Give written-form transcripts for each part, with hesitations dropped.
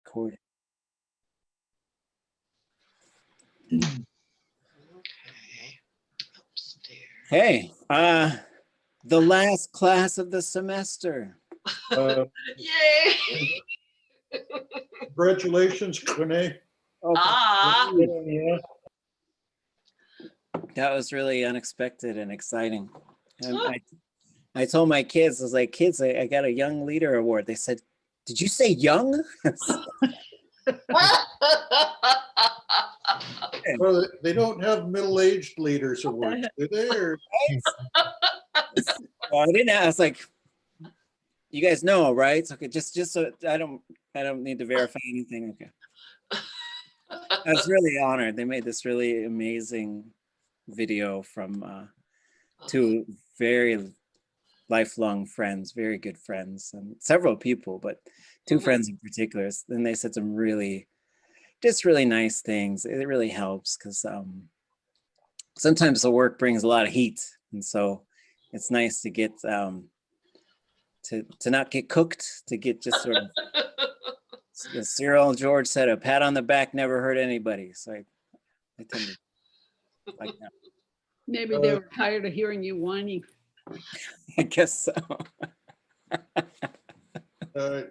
Recording. Okay. Upstairs. Hey, the last class of the semester. Yay! Congratulations, Quine. Ah. That was really unexpected and exciting. And I told my kids, I was like, kids, I got a Young Leader Award. They said, did you say young? Well, they don't have middle-aged leaders awards, do they? Or- Well, I didn't. I was like, you guys know, right? So, okay, just so I don't need to verify anything. Okay. I was really honored. They made this really amazing video from two very lifelong friends, very good friends, and several people, but two friends in particular. Then they said some really nice things. It really helps because sometimes the work brings a lot of heat, and so it's nice to get to not get cooked, to get just sort of, as Cyril and George said, a pat on the back never hurt anybody. So I tend to like that. Maybe they were tired of hearing you whining. I guess so.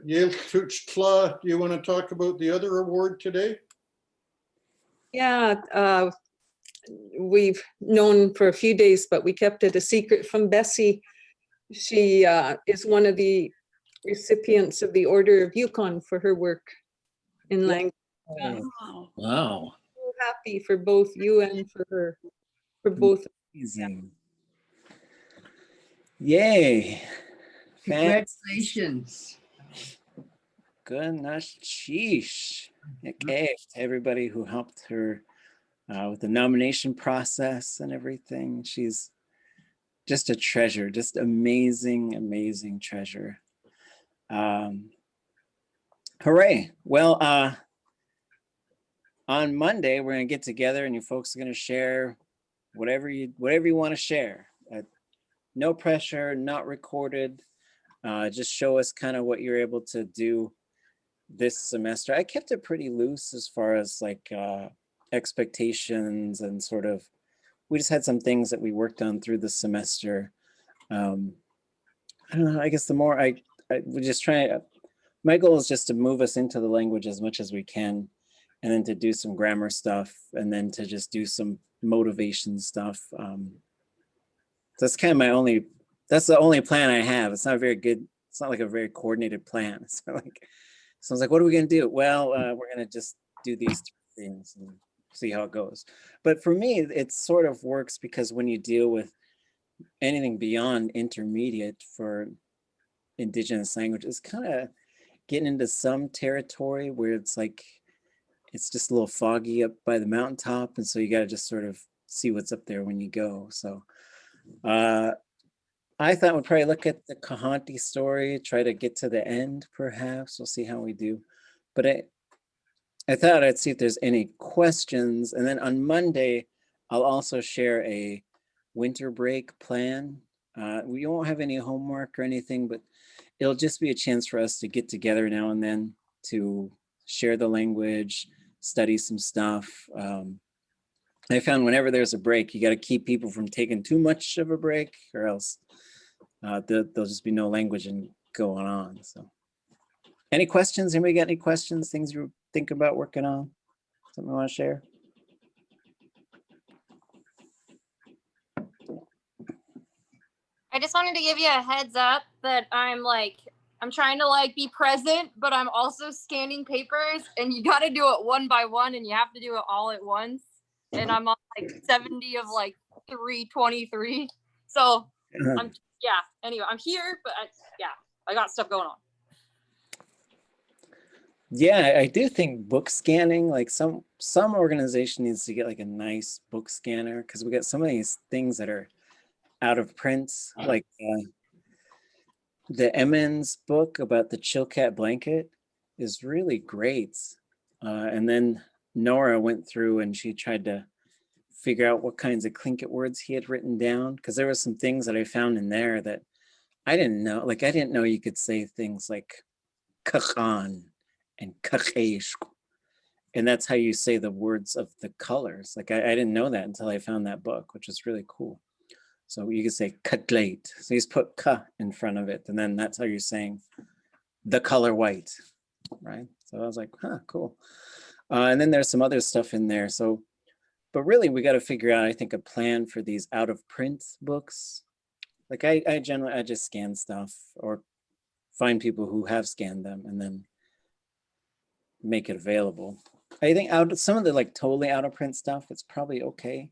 Yale ʼawtuli.át, do you want to talk about the other award today? Yeah, we've known for a few days, but we kept it a secret from Bessie. She is one of the recipients of the Order of Yukon for her work in language. Wow. Wow. So happy for both you and for her, for both. Amazing. Yay. Congratulations. Goodness, sheesh. Okay, to everybody who helped her with the nomination process and everything. She's just a treasure, just amazing, amazing treasure. Hooray. Well, on Monday, we're going to get together and you folks are going to share whatever you want to share. No pressure, not recorded. Just show us kind of what you're able to do this semester. I kept it pretty loose as far as like expectations and sort of, we just had some things that we worked on through the semester. I don't know, I guess the more we just try, my goal is just to move us into the language as much as we can, and then to do some grammar stuff, and then to just do some motivation stuff. That's kind of that's the only plan I have. It's not very good. It's not like a very coordinated plan. It's not like, so I was like, what are we going to do? Well, we're going to just do these three things and see how it goes. But for me, it sort of works because when you deal with anything beyond intermediate for Indigenous languages, kind of getting into some territory where it's like, it's just a little foggy up by the mountaintop. And so you got to just sort of see what's up there when you go. So I thought we'd probably look at the Kuhaantí story, try to get to the end, perhaps. We'll see how we do. But I thought I'd see if there's any questions. And then on Monday, I'll also share a winter break plan. We won't have any homework or anything, but it'll just be a chance for us to get together now and then to share the language, study some stuff. I found whenever there's a break, you got to keep people from taking too much of a break, or else there'll just be no language and going on. So, any questions? Anybody got any questions? Things you think about working on? Something you want to share? I just wanted to give you a heads up that I'm trying to like be present, but I'm also scanning papers, and you got to do it one by one, and you have to do it all at once. And I'm on like 70 of like 323. So anyway, I'm here, but I got stuff going on. Yeah, I do think book scanning, like some organization needs to get like a nice book scanner, because we got some of these things that are out of print, like the Emmons book about the Chilkat blanket is really great. And then Nora went through and she tried to figure out what kinds of Tlingit words he had written down, because there were some things that I found in there that I didn't know. Like I didn't know you could say things like kahan and kacheishk. And that's how you say the words of the colors. Like I didn't know that until I found that book, which is really cool. So you could say katlate. So you just put ka in front of it, and then that's how you're saying the color white, right? So I was like, huh, cool. And then there's some other stuff in there. So, but really we got to figure out, I think, a plan for these out of print books. Like I generally, I just scan stuff or find people who have scanned them and then make it available. I think some of the like totally out of print stuff, it's probably okay.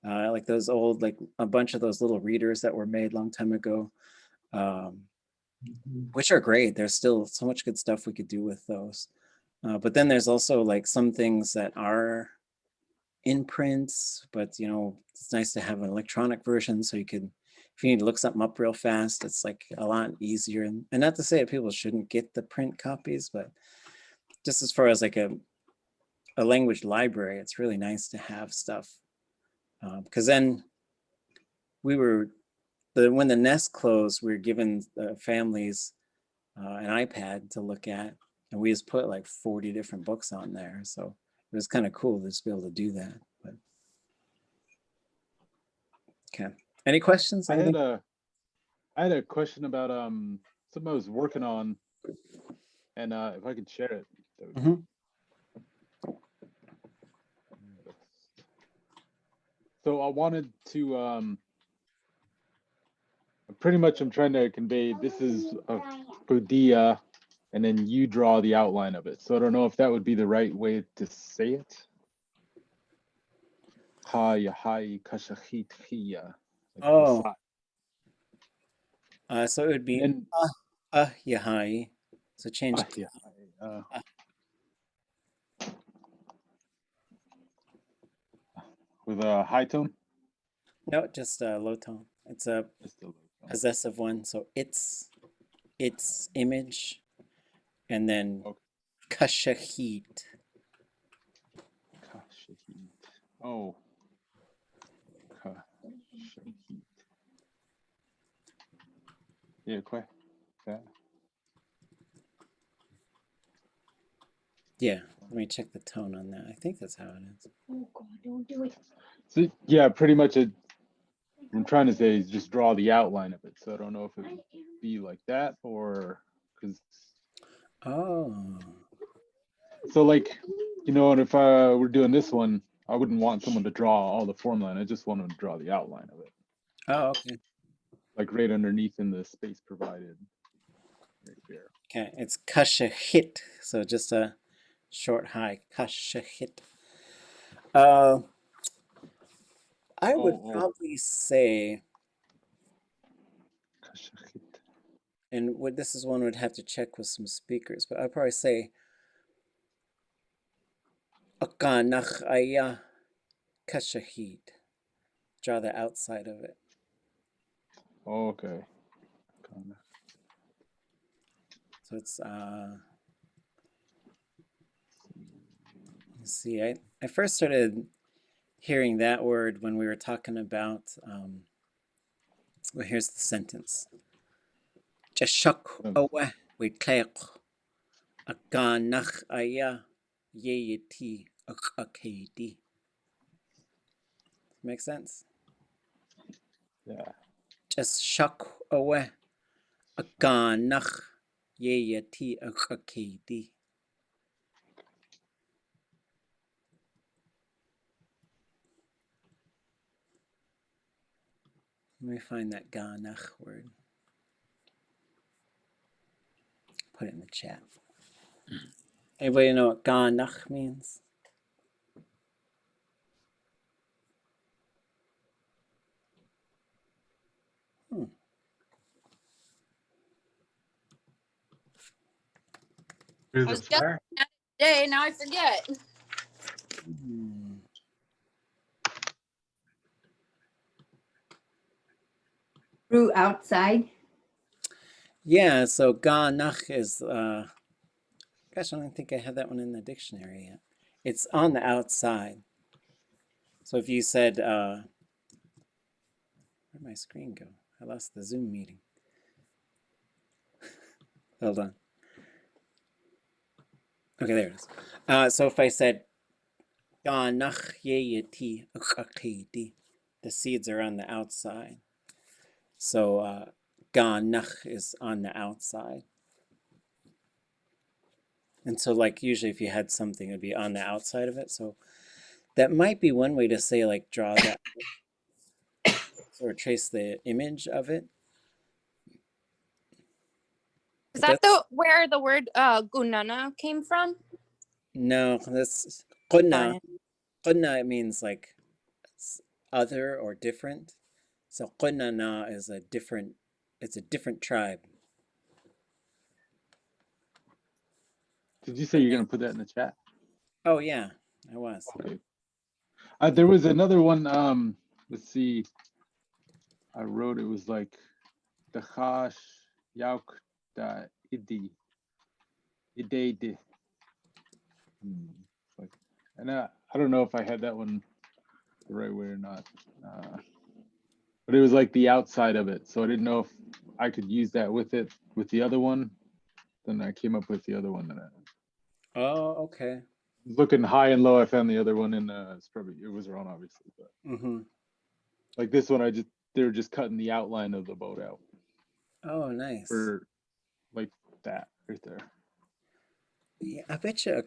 Like those old, like a bunch of those little readers that were made a long time ago, which are great. There's still so much good stuff we could do with those. But then there's also like some things that are in print, but you know, it's nice to have an electronic version so you could, if you need to look something up real fast, it's like a lot easier. And not to say that people shouldn't get the print copies, but just as far as like a language library, it's really nice to have stuff. Because then when the nest closed, we were given families an iPad to look at, and we just put like 40 different books on there. So it was kind of cool to just be able to do that. But okay, any questions? I had a question about something I was working on, and if I could share it. That would be... So I wanted to pretty much I'm trying to convey this is a Budia, and then you draw the outline of it. So I don't know if that would be the right way to say it. Ha yahai kashachit hiya. Oh. So it would be then, yahai. So change. With a high tone? No, just a low tone. It's a possessive one. So its image, and then kashahit. Kashahit. Oh. Kashahit. Yeah, quite. Yeah, let me check the tone on that. I think that's how it is. Oh God, don't do it. So yeah, pretty much I'm trying to say is just draw the outline of it. So I don't know if it would be like that or because. Oh. So like, you know, and if I were doing this one, I wouldn't want someone to draw all the form line. I just want them to draw the outline of it. Oh, okay. Like right underneath in the space provided. Right here. Okay, it's kashahit. So just a short high. Kashahit. I would probably say, and this is one would have to check with some speakers, but I'd probably say akanach aya kashahit. Draw the outside of it. Okay. So it's let's see, I first started hearing that word when we were talking about well, here's the sentence. Jashak awe we kleq akanach aya yeyeti akadi. Make sense? Yeah. Just shak away akanach yeyeti akadi. Let me find that ganach word. Put it in the chat. Anybody know what ganach means? Through I the was just fire. at it today, now I forget. Through outside. Yeah, so ganach is gosh, I don't think I have that one in the dictionary yet. It's on the outside. So if you said where'd my screen go? I lost the Zoom meeting. Hold on. Okay, there it is. So if I said "Ganach the seeds are on the outside. So ganach is on the outside. And so like usually if you had something, it'd be on the outside of it. So that might be one way to say like draw that or trace the image of it. Is But that that's where the word gunana came from? no, that's Darn qunna. it. Qunna, it means like other or different. So qunnana is a different, it's a different tribe. Did you say you're gonna put that in the chat? Oh yeah, I was. Okay. There was another one. Let's see. I wrote it was like the chash yauk da idi ide. Like, and I don't know if I had that one the right way or not. But it was like the outside of it, so I didn't know if I could use that with it with the other one. Then I came up with the other one that I Oh, okay. looking high and low. I found the other one, and it was wrong, obviously. But Mm-hmm. like this one, they're just cutting the outline of the boat out Oh, nice. for like that right there. Yeah, I bet you.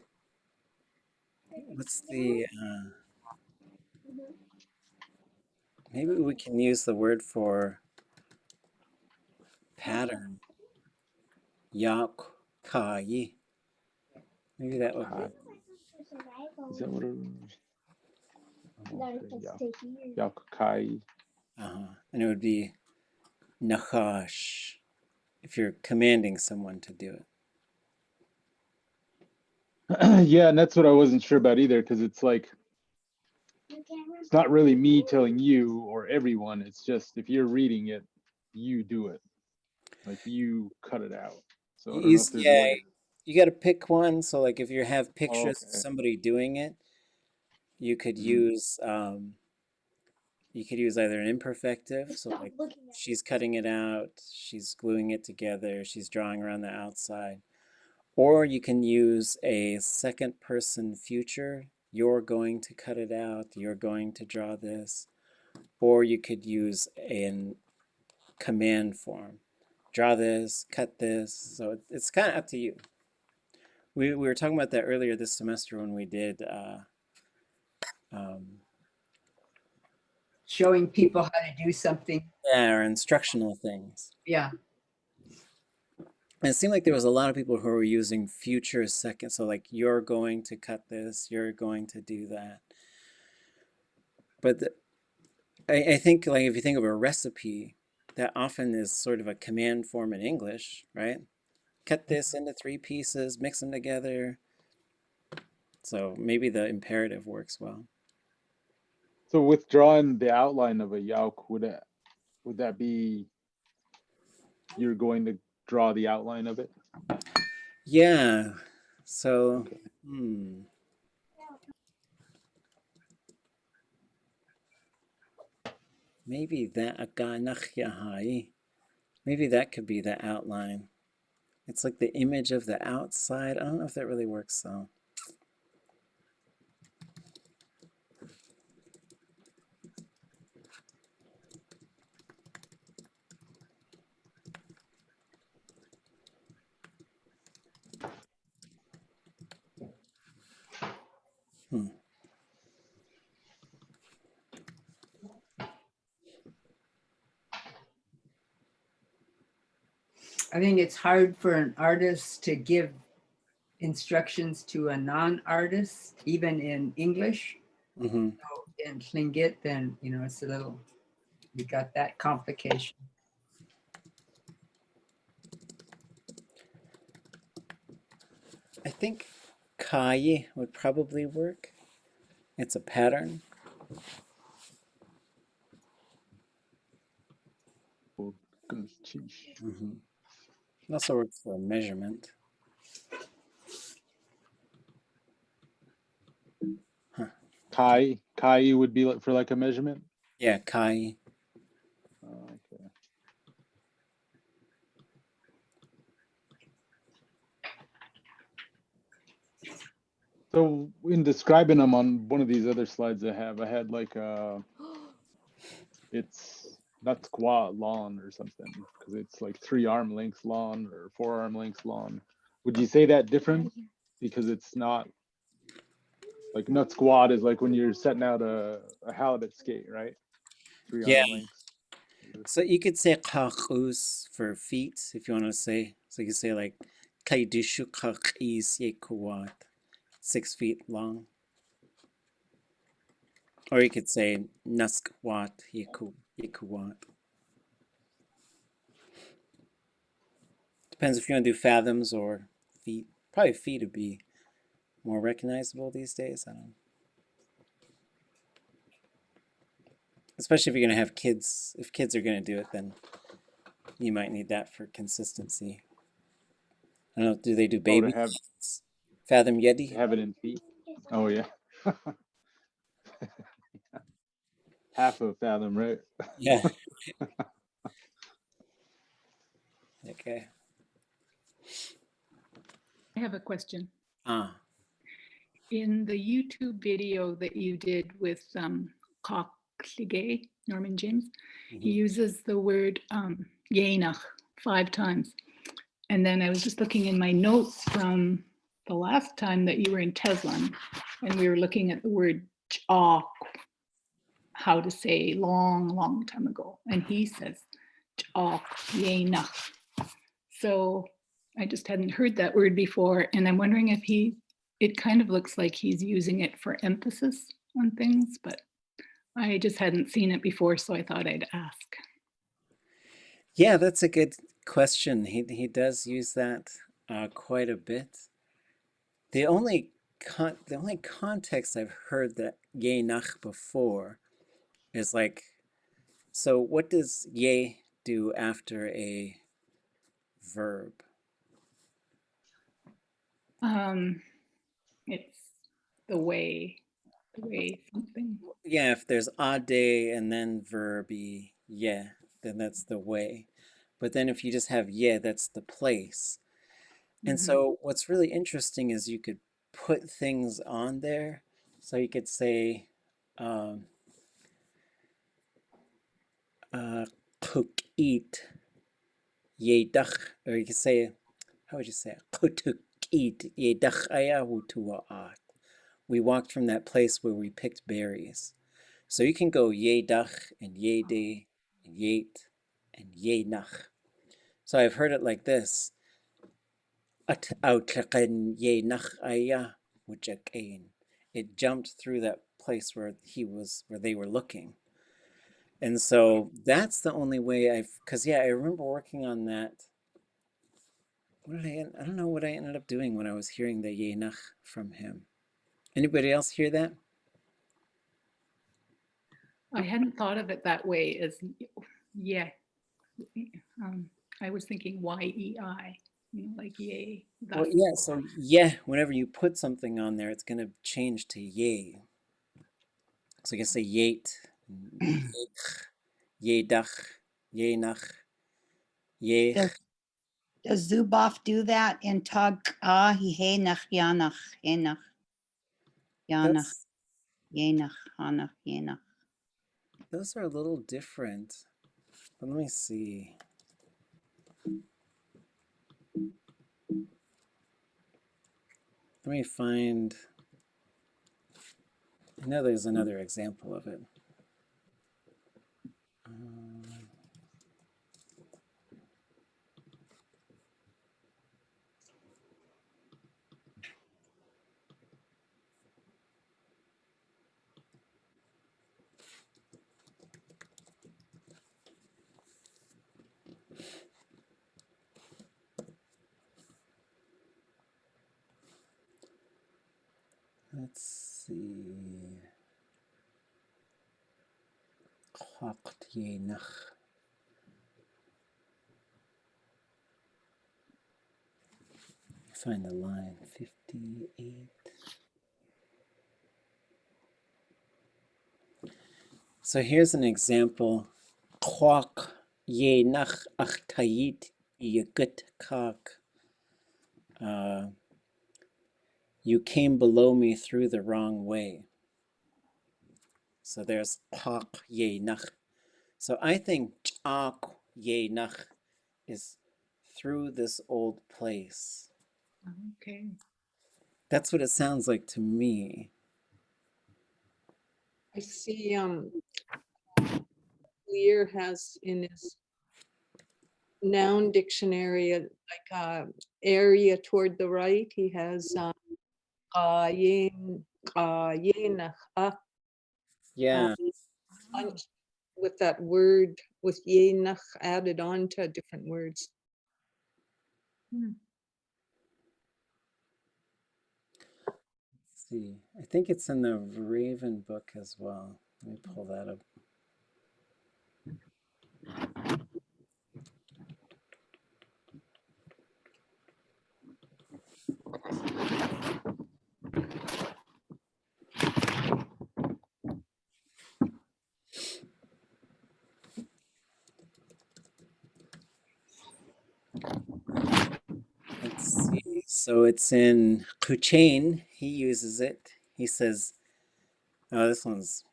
What's the? Maybe we can use the word for pattern. Yak kai. Maybe that would be. Is that what it Yakukai. And it would be nachash if you're commanding someone to do it. Yeah, and that's what I wasn't sure about either, because it's like it's not really me telling you or everyone. It's just if you're reading it, you do it. Like you cut it out. So I don't know if there's a Yeah, way. you got to pick one. So like if you have pictures of Okay. somebody doing it, you could use either an imperfective, so like she's cutting it out, she's gluing it together, she's drawing around the outside. Or you can use a second person future. You're going to cut it out, you're going to draw this. Or you could use a command form. Draw this, cut this. So it's kind of up to you. We were talking about that earlier this semester when we did Showing people how to do something. our instructional things. Yeah. And it seemed like there was a lot of people who were using future second. So like you're going to cut this, you're going to do that. But I think like if you think of a recipe, that often is sort of a command form in English, right? Cut this into 3 pieces, mix them together. So maybe the imperative works well. So with drawing the outline of a yauk, would that be you're going to draw the outline of it? Yeah. So, Okay. Maybe maybe that could be the outline. It's like the image of the outside. I don't know if that really works though. I think it's hard for an artist to give instructions to a non-artist, even in English. Mm-hmm. So in Tlingit, then, it's a little, you got that complication. I think kai would probably work. It's a pattern. Mm-hmm. It also works for a measurement. Kai would be for like a measurement. Yeah, kai. Okay. So in describing them on one of these other slides I had like it's not squat lawn or something because it's like 3 arm lengths lawn or 4 arm lengths lawn. Would you say that different because it's not like nut squat is like when you're setting out a halibut skate, right? 3 Yeah. arm lengths. So you could say kachus for feet if you want to say. So you could say like kaidishu kachis yekuat, 6 feet long. Or you could say naskwat yekuat. Depends if you want to do fathoms or feet. Probably feet would be more recognizable these days. I don't know. Especially if you're going to have kids. If kids are going to do it, then you might need that for consistency. I don't know. Do they do baby? have- Fathom Yeti? Have it in feet. Oh yeah. Half a fathom, right? Yeah. Okay. I have a question. Ah. In the YouTube video that you did with Norman James, he uses the word Yenach 5 times. And then I was just looking in my notes from the last time that you were in Teslan, and we were looking at the word Ch'ak, how to say long time ago. And he says Ch'ak Yenach. So I just hadn't heard that word before. And I'm wondering if it kind of looks like he's using it for emphasis on things, but I just hadn't seen it before, so I thought I'd ask. Yeah, that's a good question. He does use that quite a bit. The only context I've heard that Yenach before is like, so what does Ye do after a verb? It's the way something. Yeah, if there's ade and then verby yeah, then that's the way. But then if you just have yeah, that's the place. And so what's really interesting is you could put things on there. So you could say cook eat yedach, or you could say, how would you say it? Eat yedach ʼawtuli.át. We walked from that place where we picked berries. So you can go yedach and yede and yet and yenach. So I've heard it like this. It jumped through that place where they were looking. And so that's the only way because yeah, I remember working on that. I don't know what I ended up doing when I was hearing the yenach from him. Anybody else hear that? I hadn't thought of it that way as yeah. I was thinking YEI, like yay. Well, yeah, so yeah, whenever you put something on there, it's going to change to yay. So you can say yate, yedach, yenach, yeh. Does Zuboff do that in Tag Henach Yanach Henach Yanach Yenach Hanach Yenach? Those are a little different. But let me see. Let me find. I know there's another example of it. Let's see. Find the line 58. So here's an example. Kwak ye nach achtayit yekut kak. You came below me through the wrong way. So there's ʼaq yenach. So I think ʼaq yenach is through this old place. Okay. That's what it sounds like to me. I see Lear has in his noun dictionary area toward the right. He has qayin, qayin, Yeah. with that word with yenach added on to different words. Hmm. Let's see. I think it's in the Raven book as well. Let me pull that up. Let's see. So it's in Kuchain. He uses it. He says, oh, this one's,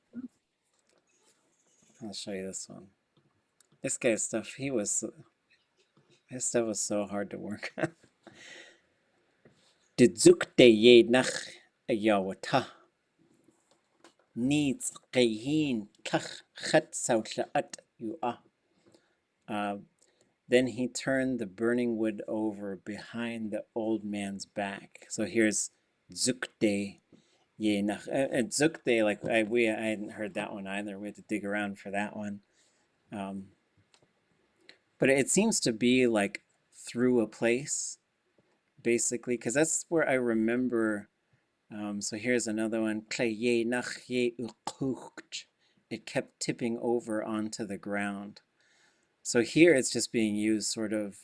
I'll show you this one. This guy's stuff, his stuff was so hard to work on. Dzukte ye nach ayawata. Needs qayin kach chat ʼawtuli.át Then he turned the burning wood over behind the old man's back. So here's dzukte ye nach. And dzukte, like I hadn't heard that one either. We had to dig around for that one. But it seems to be like through a place, basically, because that's where I remember. So here's another one. It kept tipping over onto the ground. So here it's just being used sort of,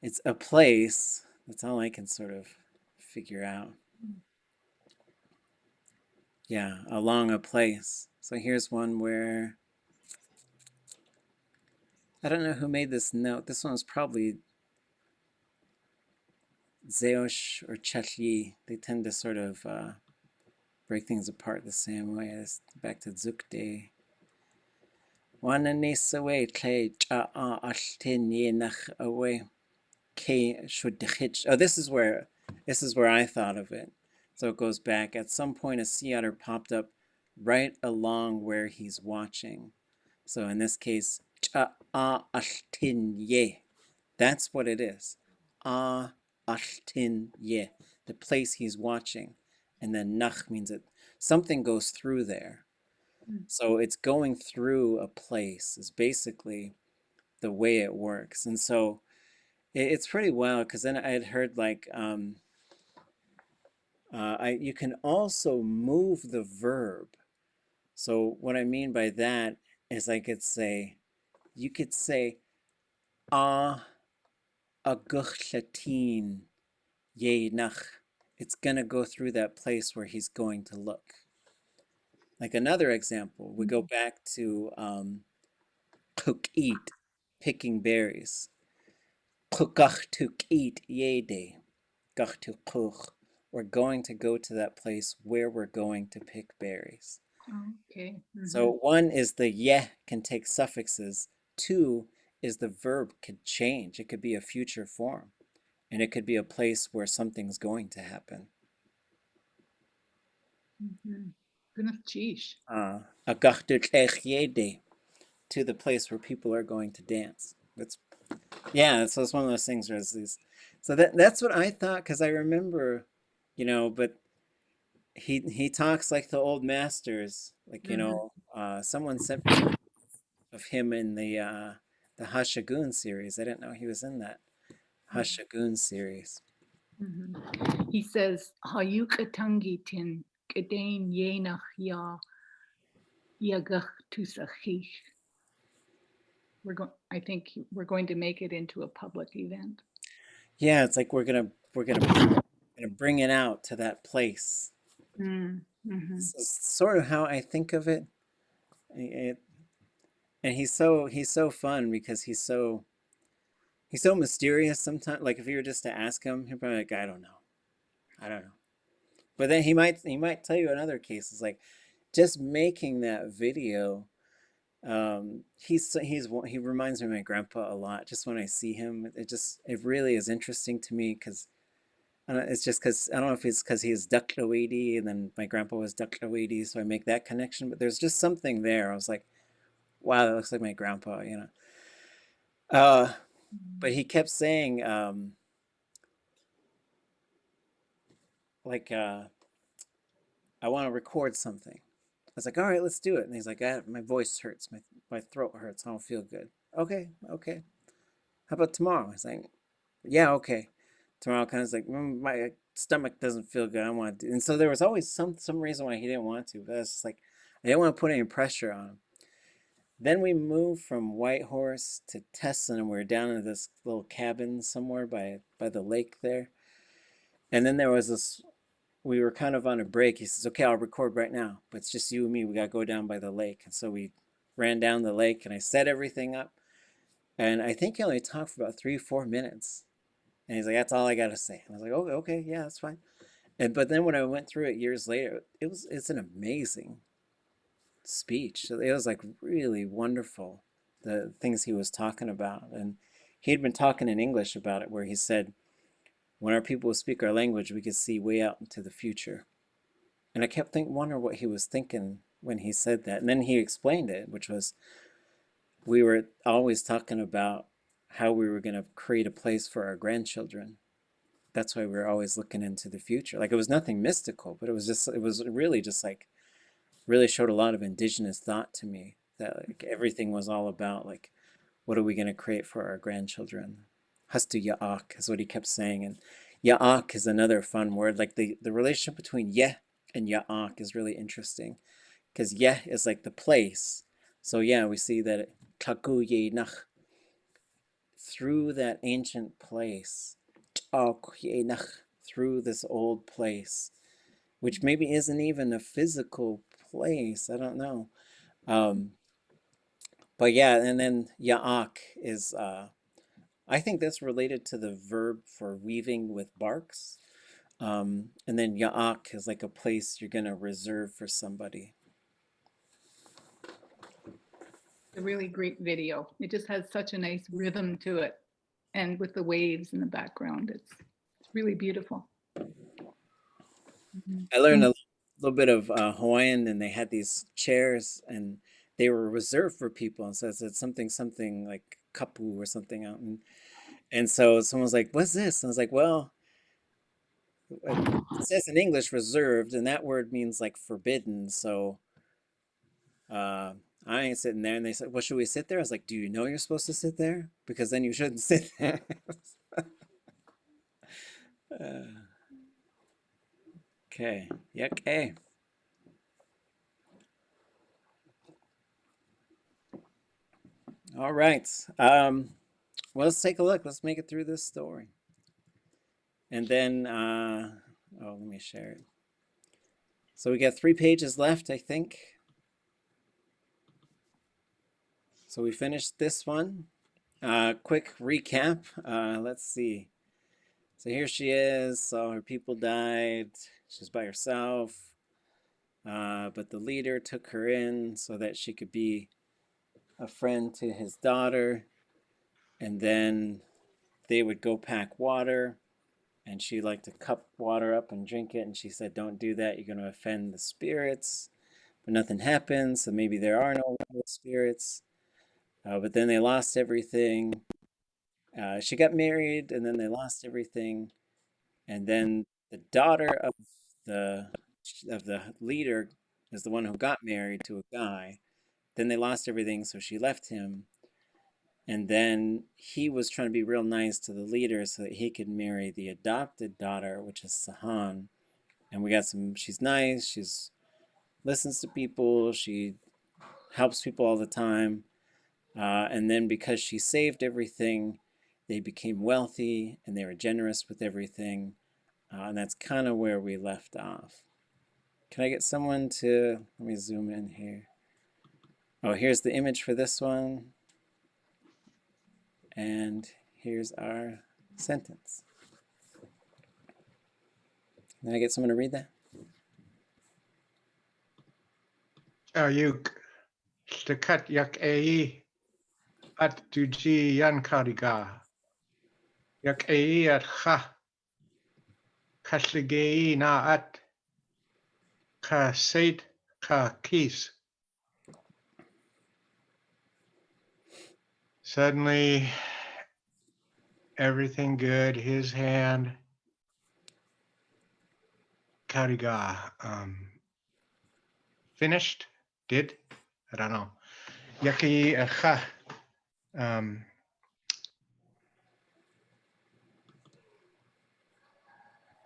it's a place. That's all I can sort of figure out. Yeah, along a place. So here's one where, I don't know who made this note. This one was probably Zeosh or Chatli. They tend to sort of break things apart the same way as back to Zukde. Wana nisawe clay cha'a altin yenach away k shudchich. Oh, this is where I thought of it. So it goes back. At some point, a sea otter popped up right along where he's watching. So in this case, cha'a altin ye. That's what it is. A altin ye, the place he's watching. And then nach means that something goes through there. So it's going through a place is basically the way it works. And so it's pretty wild because then I had heard like, you can also move the verb. So what I mean by that is I could say, you could say, a guchlatin ye nach. It's going to go through that place where he's going to look. Like another example, we go back to eat, picking berries. Eat yede. We're going to go to that place where we're going to pick berries. Okay. So one is the yeh can take suffixes. Two is the verb could change. It could be a future form. And it could be a place where something's going to happen. Goodness, geez. To the place where people are going to dance. Yeah, so it's one of those things where it's these. So that's what I thought, because I remember, but he talks like the old masters, like someone sent me of him in the Hashagun series. I didn't know he was in that Hashagun series. He says, Hayukatangitin Kedain Yenach Ya Yagach Tusachich. I think we're going to make it into a public event. Yeah, it's like we're gonna bring it out to that place. This is sort of how I think of it. And he's so fun because he's so He's so mysterious sometimes. Like if you were just to ask him, he'd probably like, I don't know. I don't know. But then he might tell you in other cases, like just making that video. He reminds me of my grandpa a lot. Just when I see him, it really is interesting to me because it's just because I don't know if it's because he is ʼawtuli and then my grandpa was ʼawtuli, so I make that connection. But there's just something there. I was like, wow, that looks like my grandpa, you know. But he kept saying, like, I want to record something. I was like, all right, let's do it. And he's like, my voice hurts, my throat hurts, I don't feel good. Okay. How about tomorrow? I was like, yeah, okay. Tomorrow kind of like, my stomach doesn't feel good. I want to do. And so there was always some reason why he didn't want to. But it's like, I didn't want to put any pressure on him. Then we moved from Whitehorse to Tesson, and we were down in this little cabin somewhere by the lake there. And then there was this, we were kind of on a break. He says, okay, I'll record right now, but it's just you and me. We got to go down by the lake. And so we ran down the lake and I set everything up. And I think he only talked for about 3-4 minutes. And he's like, that's all I got to say. And I was like, oh, okay, yeah, that's fine. But then when I went through it years later, it's an amazing speech. It was like really wonderful, the things he was talking about. And he'd been talking in English about it, where he said, when our people speak our language, we could see way out into the future. And I kept wondering what he was thinking when he said that. And then he explained it, which was, we were always talking about how we were going to create a place for our grandchildren. That's why we were always looking into the future. Like it was nothing mystical, but it was really just like, really showed a lot of indigenous thought to me, that like everything was all about like, what are we going to create for our grandchildren? Hastu ya'ak is what he kept saying. And ya'ak is another fun word. Like the relationship between yeh and ya'ak is really interesting, because yeh is like the place. So yeah, we see that kaku ye nach, through that ancient place, through this old place, which maybe isn't even a physical place. I don't know. But yeah, and then ya'ak is, I think that's related to the verb for weaving with barks. And then ya'ak is like a place you're going to reserve for somebody. A really great video. It just has such a nice rhythm to it. And with the waves in the background, it's really beautiful. I learned a little bit of Hawaiian, and they had these chairs and they were reserved for people. And so it's something like kapu or something out. And so someone was like, what's this? And I was like, well, it says in English reserved, and that word means like forbidden. So I ain't sitting there. And they said, well, should we sit there? I was like, do you know you're supposed to sit there? Because then you shouldn't sit there. Okay. Yeah, okay. All right. Well, let's take a look. Let's make it through this story. And then, oh, let me share it. So we got 3 pages left, I think. So we finished this one. Quick recap. Let's see. So here she is. So her people died. She's by herself. But the leader took her in so that she could be a friend to his daughter. And then they would go pack water. And she liked to cup water up and drink it. And she said, don't do that. You're going to offend the spirits. But nothing happened. So maybe there are no spirits. But then they lost everything. She got married, and then they lost everything. And then the daughter of the leader is the one who got married to a guy. Then they lost everything, so she left him. And then he was trying to be real nice to the leader so that he could marry the adopted daughter, which is Sahan. And we got she's nice, she's listens to people, she helps people all the time. And then because she saved everything, they became wealthy and they were generous with everything. And that's kind of where we left off. Can I get someone to, let me zoom in here. Oh, here's the image for this one. And here's our sentence. Can I get someone to read that? Ayuk. Stekat yak at tuji yan kariga. Yak at ha. Kasligei na at. Ka seit ka kis. Suddenly, everything good. His hand. Kariga. Finished? Did? I don't know. Yaki ha.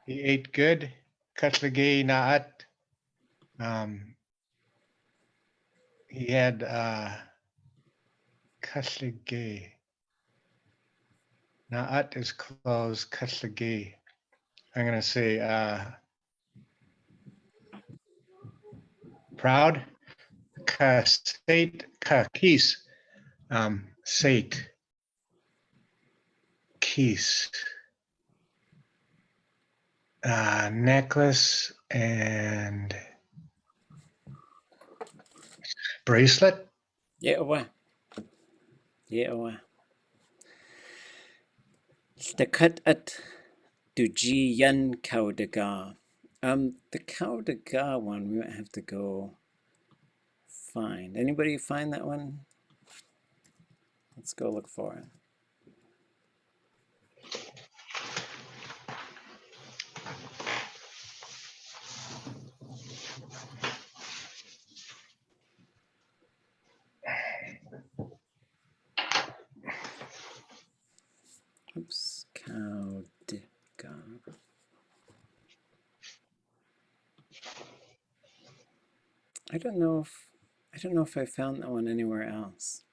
He ate good. Kasligei naat. He had kasligei. Naat is closed. Kasligei. I'm gonna say proud. Kasate kakis. Sate. Keys. Necklace and bracelet. Yeah, yeah. Tlingit duji yan kaudaga. The kaudaga one, we might have to go find. Anybody find that one? Let's go look for it. Oops, kaudaga. I don't know if I found that one anywhere else.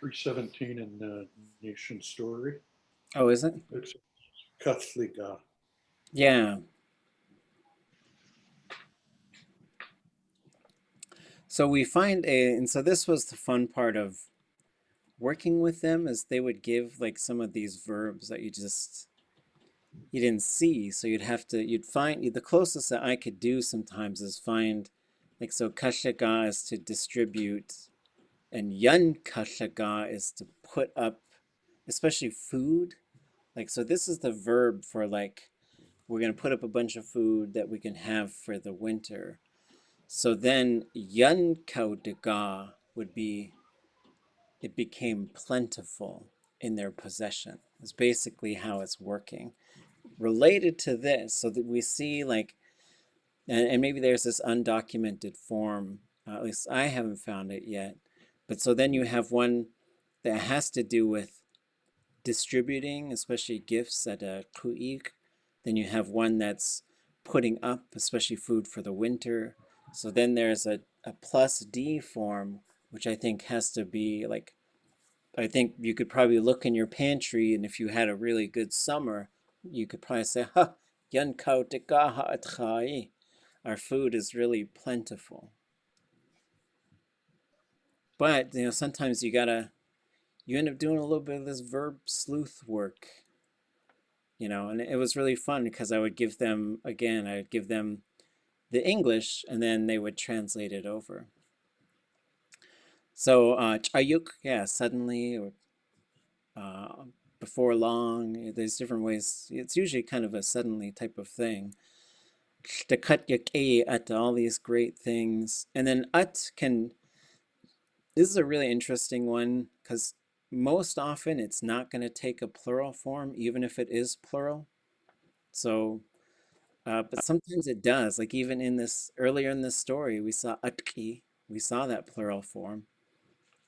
$3.17 in the Nation Story. Oh, is it? It's Kathliga. Yeah. So we find and so this was the fun part of working with them, is they would give like some of these verbs that you didn't see. So you'd find, the closest that I could do sometimes is find, like, so kashaga is to distribute, and yan kashaga is to put up, especially food. Like, so this is the verb for, like, we're going to put up a bunch of food that we can have for the winter. So then yan kaudaga would be, it became plentiful in their possession. It's basically how it's working. Related to this, so that we see, like, and maybe there's this undocumented form, at least I haven't found it yet, but so then you have one that has to do with distributing, especially gifts at a ku'ik. Then you have one that's putting up, especially food for the winter. So then there's a plus D form, which I think has to be like, I think you could probably look in your pantry, and if you had a really good summer, you could probably say, ha, yan kautikaha atchai. Our food is really plentiful. But, sometimes you end up doing a little bit of this verb sleuth work, and it was really fun because I would give them the English, and then they would translate it over. So, chayuk, yeah, suddenly, or before long, there's different ways. It's usually kind of a suddenly type of thing. At all these great things. And then this is a really interesting one, because most often it's not going to take a plural form, even if it is plural. So, but sometimes it does. Like even earlier in this story, we saw atki, we saw that plural form.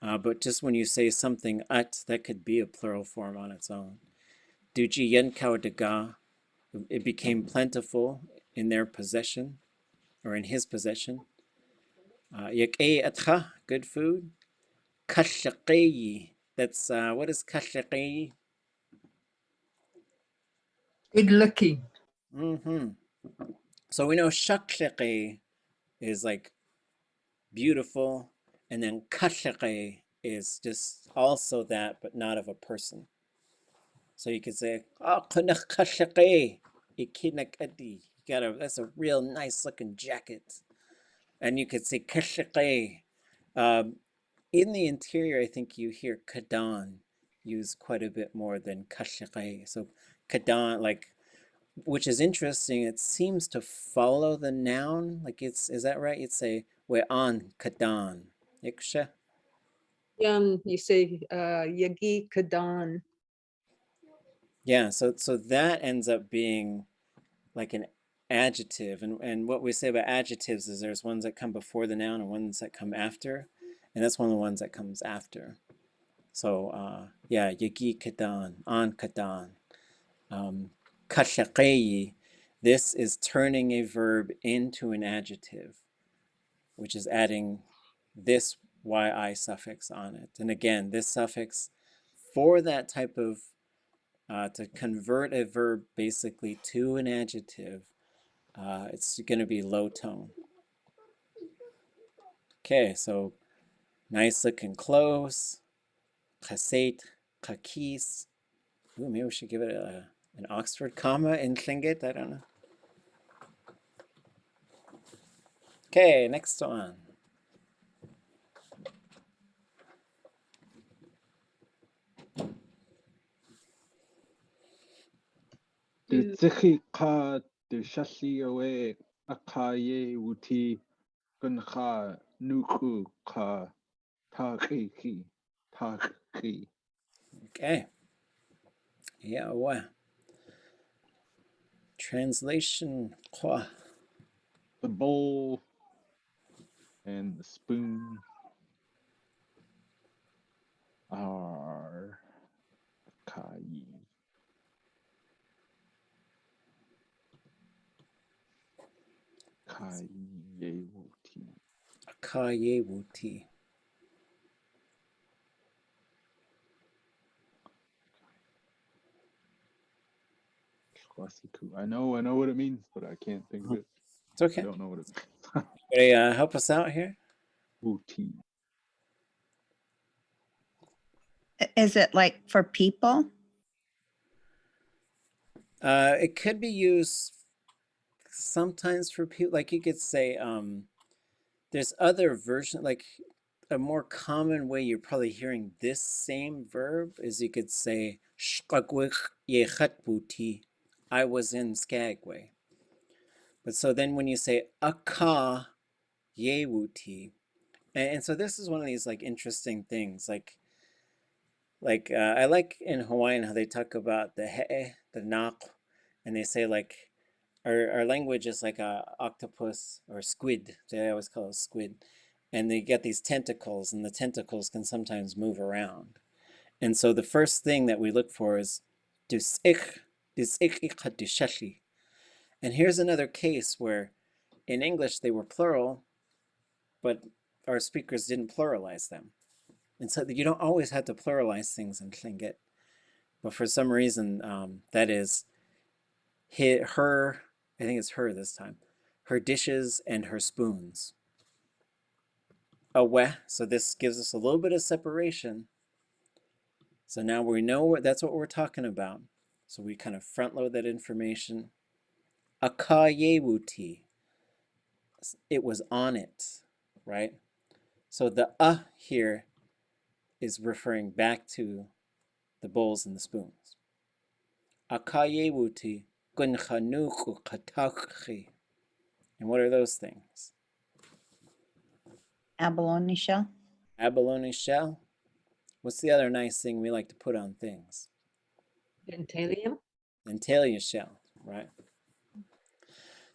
But just when you say something at, that could be a plural form on its own. Duji yenkao daga, it became plentiful in their possession, or in his possession. Yak'e atcha, good food. Kashaqeyi, that's, what is kashaqeyi? Good looking. Mm-hmm. So we know shakshake is like beautiful, and then kashake is just also that, but not of a person. So you could say, oh, kashake, ikinakadi. That's a real nice looking jacket. And you could say kashake. In the interior, I think you hear kadan used quite a bit more than kashake. So kadan, like, which is interesting. It seems to follow the noun. Like is that right? You'd say we're on kadan. Iksha. You say yagi kadan. Yeah. So that ends up being like an adjective, and what we say about adjectives is there's ones that come before the noun and ones that come after, and that's one of the ones that comes after. So yeah, yagi kadan, on kadan, kashaqeyi. This is turning a verb into an adjective, which is adding this yi suffix on it. And again, this suffix for that type of to convert a verb basically to an adjective, it's going to be low tone. Okay, so nice looking clothes, chaseit, chakis. Ooh, maybe we should give it an Oxford comma in Tlingit. I don't know. Okay, next one. Tsichi ka shashi away akaye wuti gunha nuku ka taki. Okay. Yeah, wow. Translation. The bowl and the spoon are kai. Kaye wuti. Akaye wuti. I know what it means, but I can't think of it. It's okay. I don't know what it means. Anybody help us out here? Wuti. Is it like for people? It could be used sometimes for people, like you could say, there's other version, like a more common way you're probably hearing this same verb is you could say, I was in Skagway. But so then when you say aka yewuti, and so this is one of these like interesting things, like I like in Hawaiian how they talk about the he, the nak, and they say like our language is like a octopus or squid. They always call it squid, and they get these tentacles, and the tentacles can sometimes move around. And so the first thing that we look for is dus ich. And here's another case where in English they were plural, but our speakers didn't pluralize them. And so you don't always have to pluralize things in Tlingit. But for some reason, that is her, I think it's her this time, her dishes and her spoons. Aweh, so this gives us a little bit of separation. So now we know that's what we're talking about. So we kind of front load that information. Akayewuti, it was on it, right? So the here is referring back to the bowls and the spoons. Akayewuti gunchanuku katakhi. And what are those things? Abalone shell? Abalone shell. What's the other nice thing we like to put on things? Dentalium. Dentalia shell, right?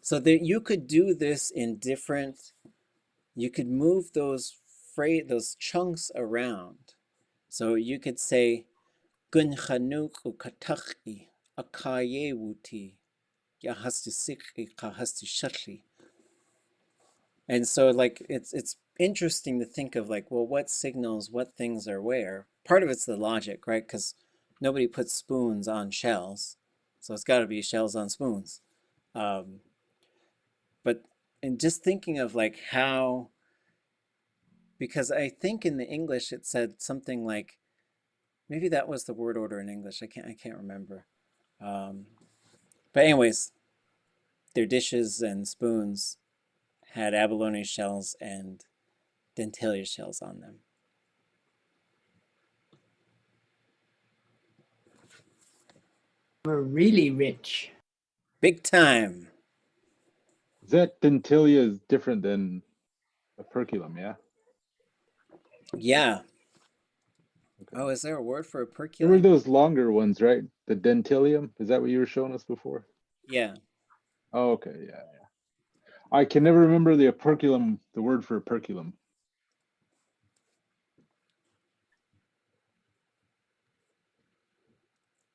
So that you could do this in different, you could move those chunks around. So you could say gunhanuk ukatachi akayewuti yahastisikhi kahastishatli. And so like it's interesting to think of like, well, what signals what things are where. Part of it's the logic, right? Because nobody puts spoons on shells, so it's got to be shells on spoons. but and just thinking of like how, because I think in the English it said something like, maybe that was the word order in English. I can't remember. But anyways, their dishes and spoons had abalone shells and dentalia shells on them. We're really rich. Big time. Is that dentilia is different than operculum, yeah? Yeah. Okay. Oh, is there a word for There were operculum? those longer ones, right? The dentilium. Is that what you were showing us before? Yeah. Oh, okay, yeah, yeah. I can never remember the operculum, the word for operculum.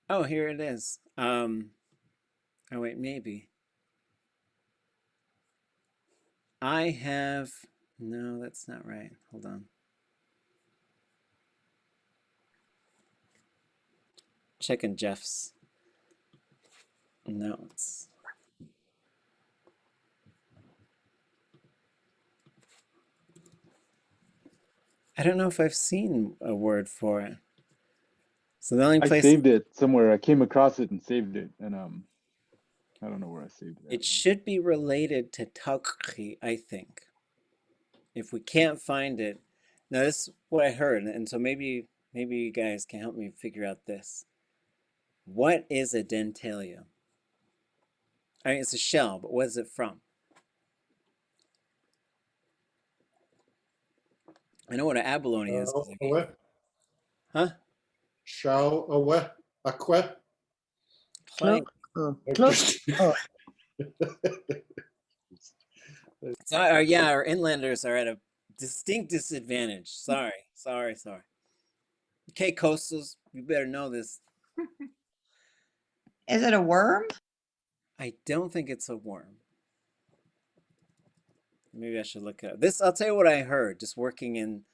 Oh, here it is. Oh wait, maybe. I have, no, that's not right. Hold on. Checking Jeff's notes. I don't know if I've seen a word for it. So the only I place saved it somewhere. I came across it and saved it, and I don't know where I saved it. it should be related to tauqi, I think. If we can't find it, now this is what I heard, and so maybe you guys can help me figure out this. What is a dentalia? I mean, it's a shell, but what is it from? I know what an abalone is. 'Cause I mean, huh? Shao awe, aqua. Clang. Oh, So, yeah, our inlanders are at a distinct disadvantage. Sorry. Okay, coastals, you better know this. is it a worm? I don't think it's a worm. Maybe I should look it up. This, I'll tell you what I heard, just working in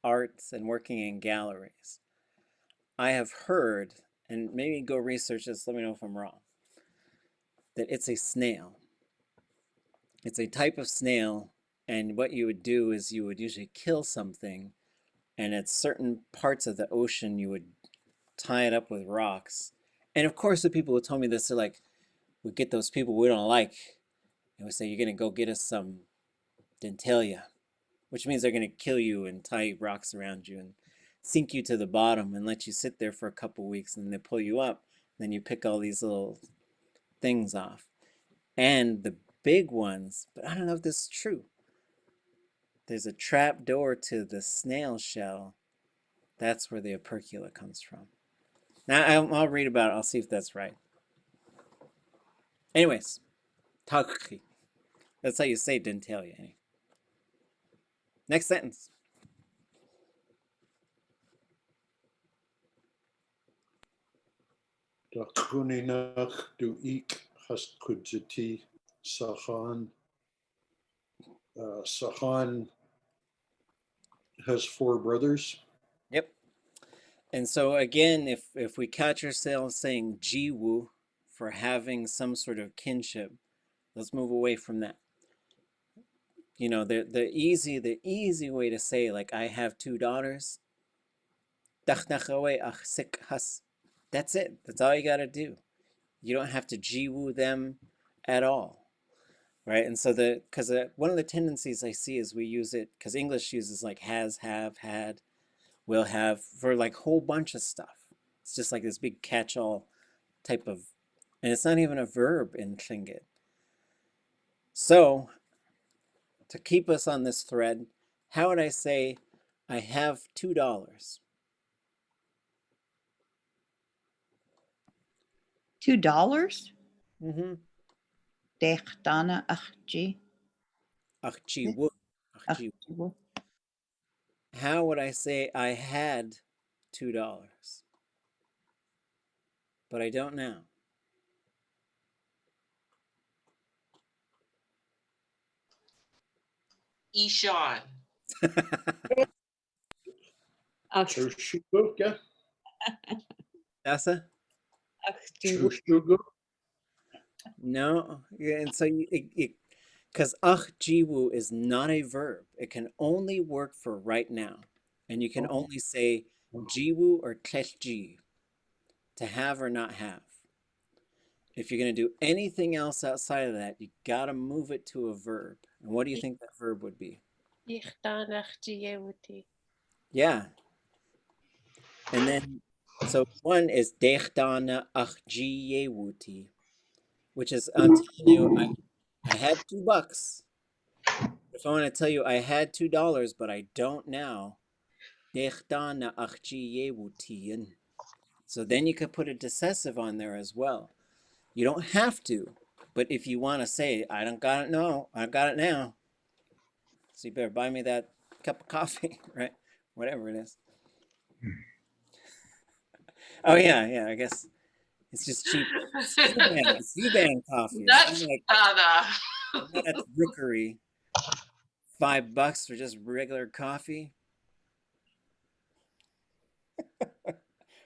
arts and working in galleries. I have heard, and maybe go research this, let me know if I'm wrong, that it's a snail. It's a type of snail, and what you would do is you would usually kill something, and at certain parts of the ocean, you would tie it up with rocks. And of course, the people who told me this are like, we get those people we don't like, and we say, you're gonna go get us some dentalia, which means they're gonna kill you and tie rocks around you and sink you to the bottom and let you sit there for a couple weeks, and then they pull you up, and then you pick all these little things off. And the big ones, but I don't know if this is true. There's a trap door to the snail shell. That's where the opercula comes from. Now I'll read about it. I'll see if that's right. Anyways, tauqi. That's how you say dentalia. Anyway. Next sentence. Da kuninach du ik hast kujiti sahan. Sahan has 4 brothers. Yep. And so again, if we catch ourselves saying jiwu for having some sort of kinship, let's move away from that. You know, the easy way to say, like, I have 2 daughters. That's it. That's all you got to do. You don't have to jiwu them at all, right? And so because one of the tendencies I see is we use it, because English uses like has, have, had, will have for like whole bunch of stuff. It's just like this big catch-all type of, and it's not even a verb in Tlingit. So to keep us on this thread, how would I say I have $2? $2? Mm-hmm. Dechtana achji. Achjiwu. Achjiwu. How would I say I had $2? But I don't now. Ishan. Chushuga. Asa? Chushuga. No. Yeah, and so Because ach jiwu is not a verb. It can only work for right now. And you can only say jiwu or tlechji, to have or not have. If you're going to do anything else outside of that, you got to move it to a verb. And what do you think that verb would be? Yeah. And then, so one is dechdana achjiyewuti, which is, I'm telling you, I had $2. If I want to tell you I had $2, but I don't now, dechdana achjiyewutian. So then you could put a decessive on there as well. You don't have to, but if you want to say, I don't got it, no, I got it now. So you better buy me that cup of coffee, right? Whatever it is. Oh yeah, I guess it's just cheap. Zubang coffee. That's It's not at the Rookery. $5 for just regular coffee.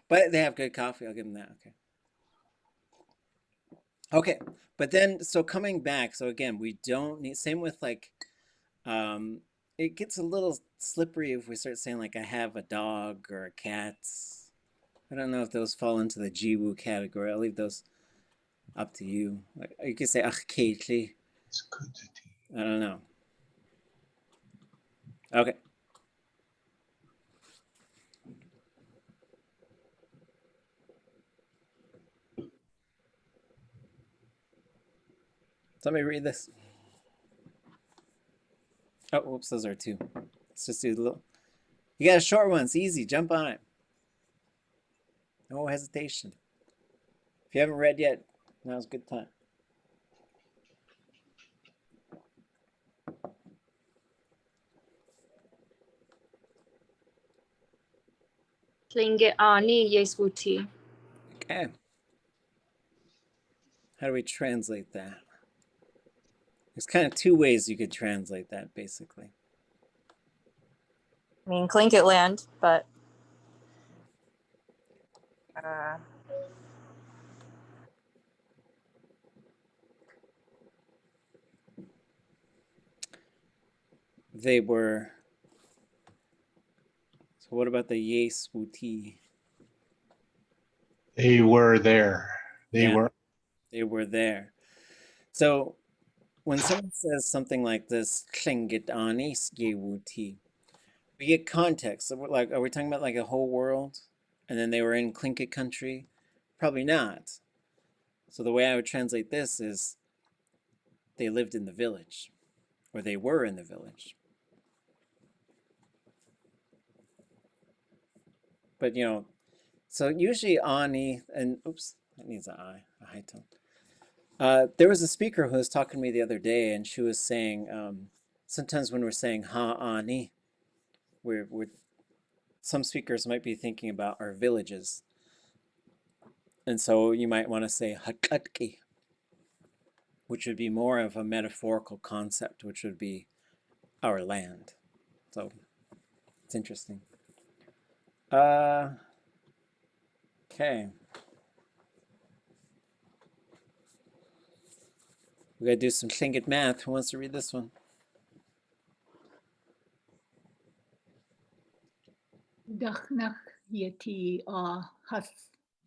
But they have good coffee. I'll give them that. Okay, but then, so coming back, so again, we don't need, same with like, it gets a little slippery if we start saying like I have a dog or a cat. I don't know if those fall into the jiwu category. I'll leave those up to you. Like, you could say ach keitli. I don't know. Okay. So let me read this. Oh, whoops, those are two. Let's just do a little. You got a short one. It's easy. Jump on it. No hesitation. If you haven't read yet, now's a good time. Tlingit ani yeswuti. Okay. How do we translate that? There's kind of two ways you could translate that, basically. I mean, Tlingit land, but They were. So what about the yeswuti? They were there. They Yeah. were. They were there. So when someone says something like this, Tlingit ani yewuti, we get context. So like, are we talking about like a whole world? And then they were in Tlingit country? Probably not. So the way I would translate this is they lived in the village, or they were in the village. But so usually ani, and oops, that needs an I, a high tone. There was a speaker who was talking to me the other day, and she was saying, sometimes when we're saying ha ani, we're some speakers might be thinking about our villages. And so you might want to say hakatki, which would be more of a metaphorical concept, which would be our land. So it's interesting. Okay. We gotta do some Tlingit math. Who wants to read this one? Dachnach yeti has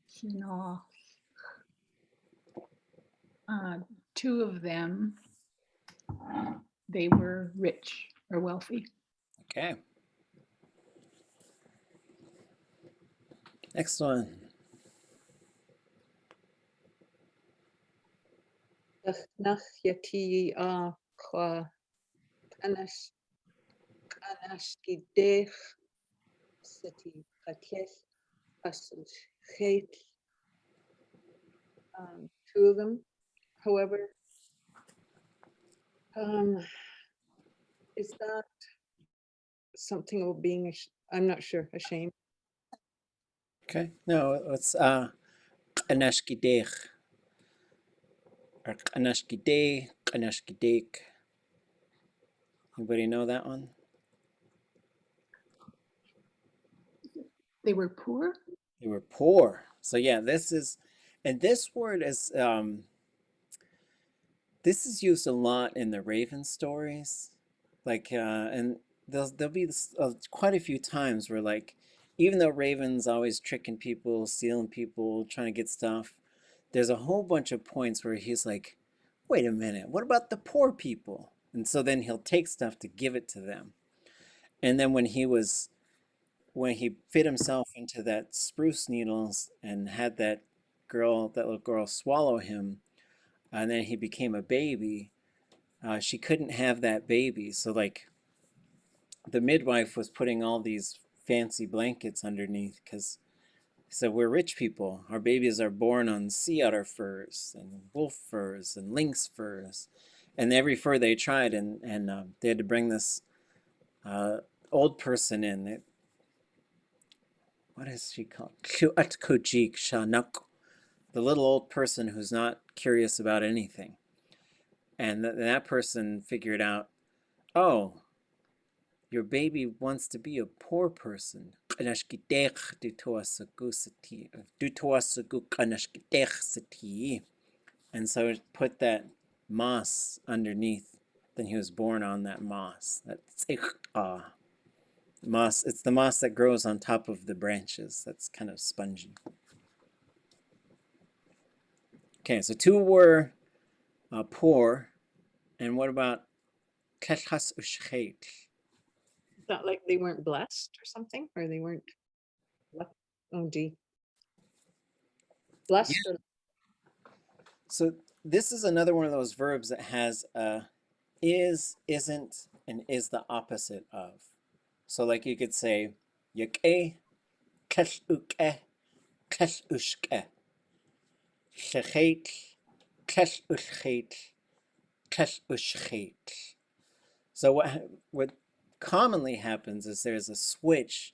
shino. Two of them, they were rich or wealthy. Okay. Next one. Nach yati kwa kanashkidech city patieth asus hate. Two of them, however, is that something of being, I'm not sure, ashamed? Okay. No, it's kanashkidech. Or kanashkideh, kanashkidek. Anybody know that one? They were poor? They were poor. So yeah, this is, and this word is, this is used a lot in the Raven stories, like, and there'll be quite a few times where, like, even though Raven's always tricking people, stealing people, trying to get stuff, there's a whole bunch of points where he's like, wait a minute, what about the poor people? And so then he'll take stuff to give it to them. And then when he fit himself into that spruce needles and had that little girl swallow him, and then he became a baby, she couldn't have that baby. So like the midwife was putting all these fancy blankets underneath because he said, we're rich people. Our babies are born on sea otter furs and wolf furs and lynx furs. And every fur they tried, and they had to bring this old person in. What is she called? Kuhaantí Shanuk, the little old person who's not curious about anything. And that person figured out, oh, your baby wants to be a poor person. And so it put that moss underneath. Then he was born on that moss. That's moss. It's the moss that grows on top of the branches. That's kind of spongy. Okay, so two were poor. And what about keshas ushchet? Not like they weren't blessed or something, or they weren't. Oh, gee. Blessed. Yeah. So this is another one of those verbs that has is, isn't, and is the opposite of. So like you could say yak'e, kesh uk'e, kesh ushk'e, shechet, kesh ushchet, kesh ushchet. So what commonly happens is there's a switch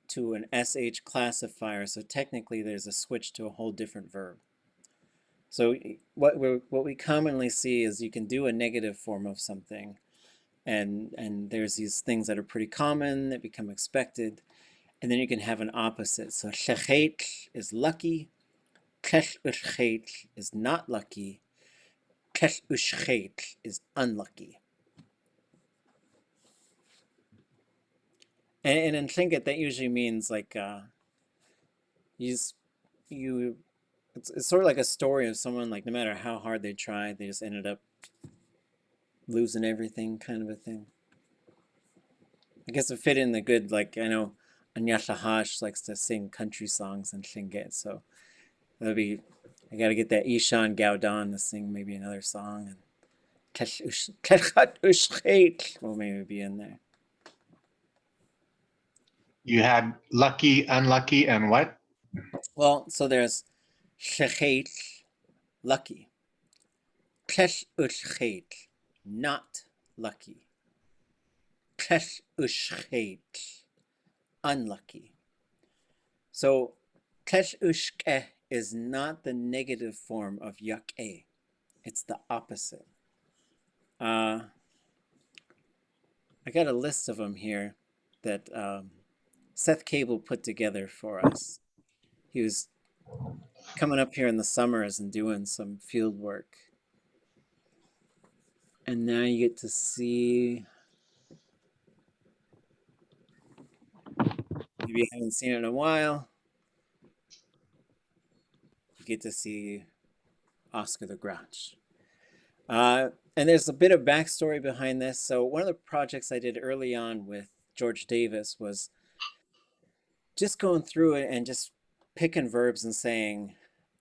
to an SH classifier. So technically there's a switch to a whole different verb. So what we commonly see is you can do a negative form of something, and there's these things that are pretty common that become expected, and then you can have an opposite. So shechet is lucky, kesh ushchet is not lucky, kesh ushchet is unlucky. And in Tlingit, that usually means like it's sort of like a story of someone, like no matter how hard they tried, they just ended up losing everything, kind of a thing. I guess it fit in the good, like I know Anyasha Hash likes to sing country songs in Tlingit, so that'll be, I gotta get that Ishan Gaudan to sing maybe another song, and Kechat Ushchet will maybe be in there. You had lucky, unlucky, and what? Well, so there's shechet, lucky. Kesh ushchet, not lucky. Kesh ushchet, unlucky. So kesh ushke is not the negative form of yak'e. It's the opposite. I got a list of them here that Seth Cable put together for us. He was coming up here in the summers and doing some field work. And now you get to see, maybe you haven't seen it in a while, you get to see Oscar the Grouch. And there's a bit of backstory behind this. So one of the projects I did early on with George Davis was just going through it and just picking verbs and saying,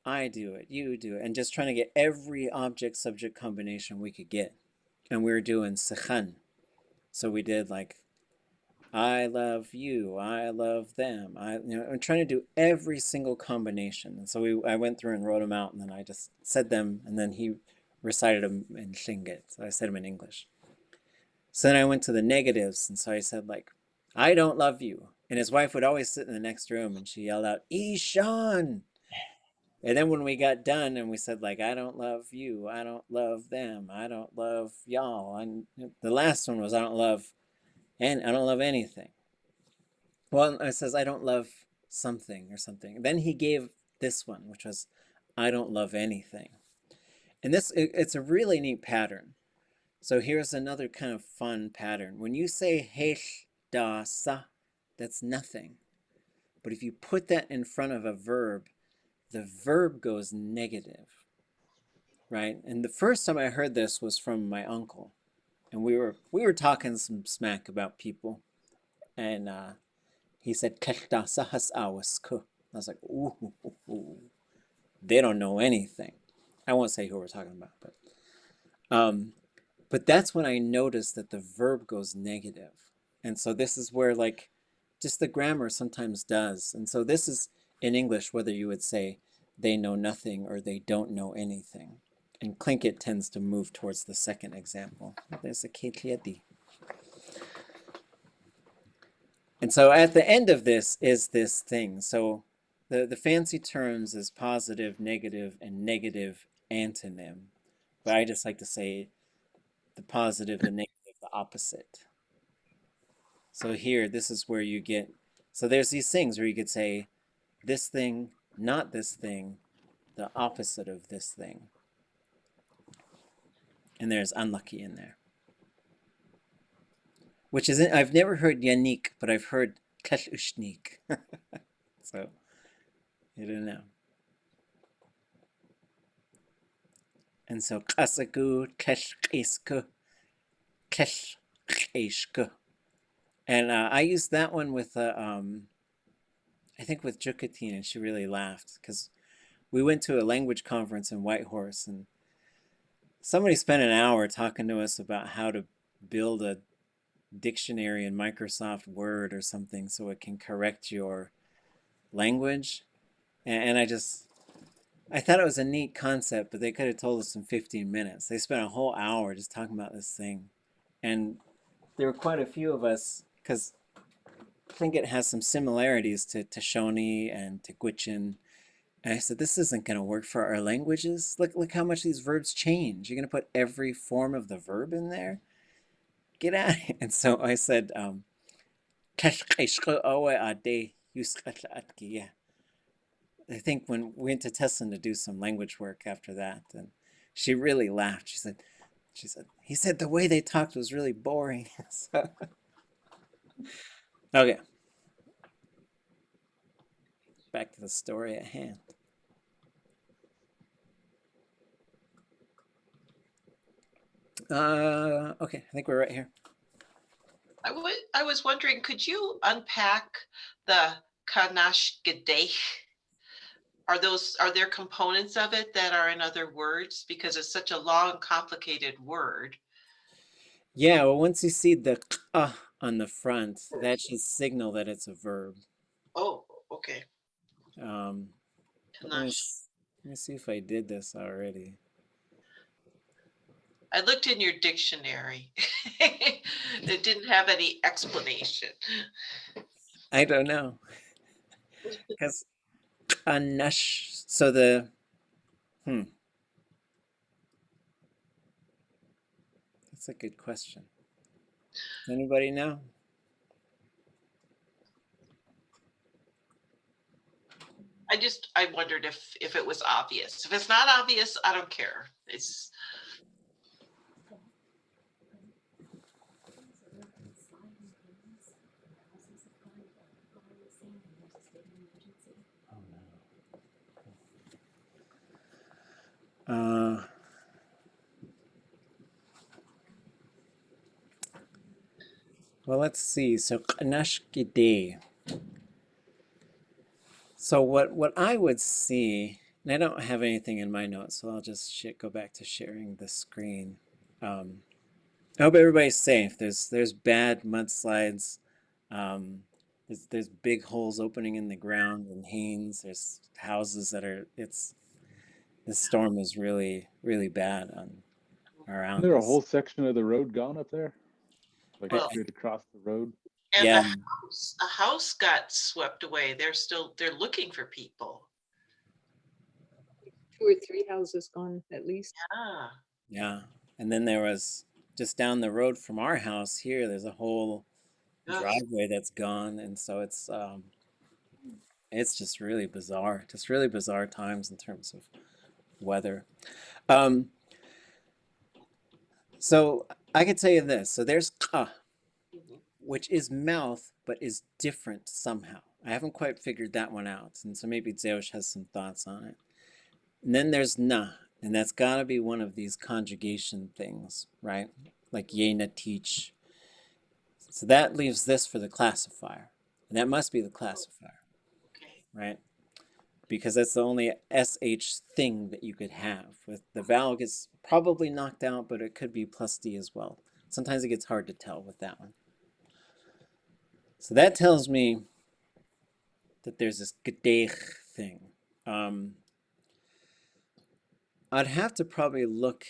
I do it, you do it, and just trying to get every object-subject combination we could get. And we were doing sechan. So we did like, I love you, I love them. I'm trying to do every single combination. And so I went through and wrote them out, and then I just said them, and then he recited them in Tlingit. So I said them in English. So then I went to the negatives, and so I said like, I don't love you. And his wife would always sit in the next room, and she yelled out, Ishan. And then when we got done and we said like, I don't love you, I don't love them, I don't love y'all. And the last one was, I don't love anything. Well, it says, I don't love something or something. Then he gave this one, which was, I don't love anything. And it's a really neat pattern. So here's another kind of fun pattern. When you say hech da sa, that's nothing. But if you put that in front of a verb, the verb goes negative, right? And the first time I heard this was from my uncle. And we were talking some smack about people. And he said, "Kech da sa has awas ko." I was like, ooh, they don't know anything. I won't say who we're talking about, but that's when I noticed that the verb goes negative. And so this is where like just the grammar sometimes does. And so this is in English, whether you would say they know nothing or they don't know anything. And Tlingit tends to move towards the second example. There's a ʼawtuli.át. And so at the end of this is this thing. So the fancy terms is positive, negative, and negative antonym. But I just like to say the positive, the negative, the opposite. So here, this is where you get, so there's these things where you could say this thing, not this thing, the opposite of this thing. And there's unlucky in there. Which is, I've never heard yanik, but I've heard ushnik. So, you don't know. And so, kasaku, keshkisku, keshkishku. And I used that one with, I think with Jukatine, and she really laughed because we went to a language conference in Whitehorse, and somebody spent an hour talking to us about how to build a dictionary in Microsoft Word or something so it can correct your language. And I thought it was a neat concept, but they could have told us in 15 minutes. They spent a whole hour just talking about this thing. And there were quite a few of us, because I think it has some similarities to Shoshone and to Gwich'in. And I said, this isn't going to work for our languages. Look how much these verbs change. You're going to put every form of the verb in there? Get out of here. And so I said, I think when we went to Tessin to do some language work after that, and she really laughed. She said, he said the way they talked was really boring. So, okay. Back to the story at hand. Okay, I think we're right here. I was wondering, could you unpack the kanash gedech? Are there components of it that are in other words? Because it's such a long, complicated word. Yeah, well, once you see the on the front, that should signal that it's a verb. Oh, okay. Let me see if I did this already. I looked in your dictionary. It didn't have any explanation. I don't know. Because kanash, so the, That's a good question. Does anybody know? I wondered if it was obvious. If it's not obvious, I don't care. It's Well, let's see. So kanash gide. So what I would see, and I don't have anything in my notes, so I'll just go back to sharing the screen. I hope everybody's safe. There's bad mudslides. There's big holes opening in the ground in Haines. There's houses that are. This storm is really bad around. Isn't there a us. whole section of the road gone up there? Like Well- straight across the road? and Yeah. the house got swept away. They're looking for people. 2 or 3 houses gone at least. Ah, Yeah, and then there was just down the road from our house here. There's a whole Ugh. driveway that's gone, and so it's just really bizarre. Just really bizarre times in terms of weather. Um, so I could tell you this. So there's ka, which is mouth, but is different somehow. I haven't quite figured that one out. And so maybe Zeosh has some thoughts on it. And then there's na, and that's got to be one of these conjugation things, right? Like yena teach. So that leaves this for the classifier. And that must be the classifier, right? Because that's the only SH thing that you could have. With the vowel gets probably knocked out, but it could be plus D as well. Sometimes it gets hard to tell with that one. So that tells me that there's this gedech thing. I'd have to probably look.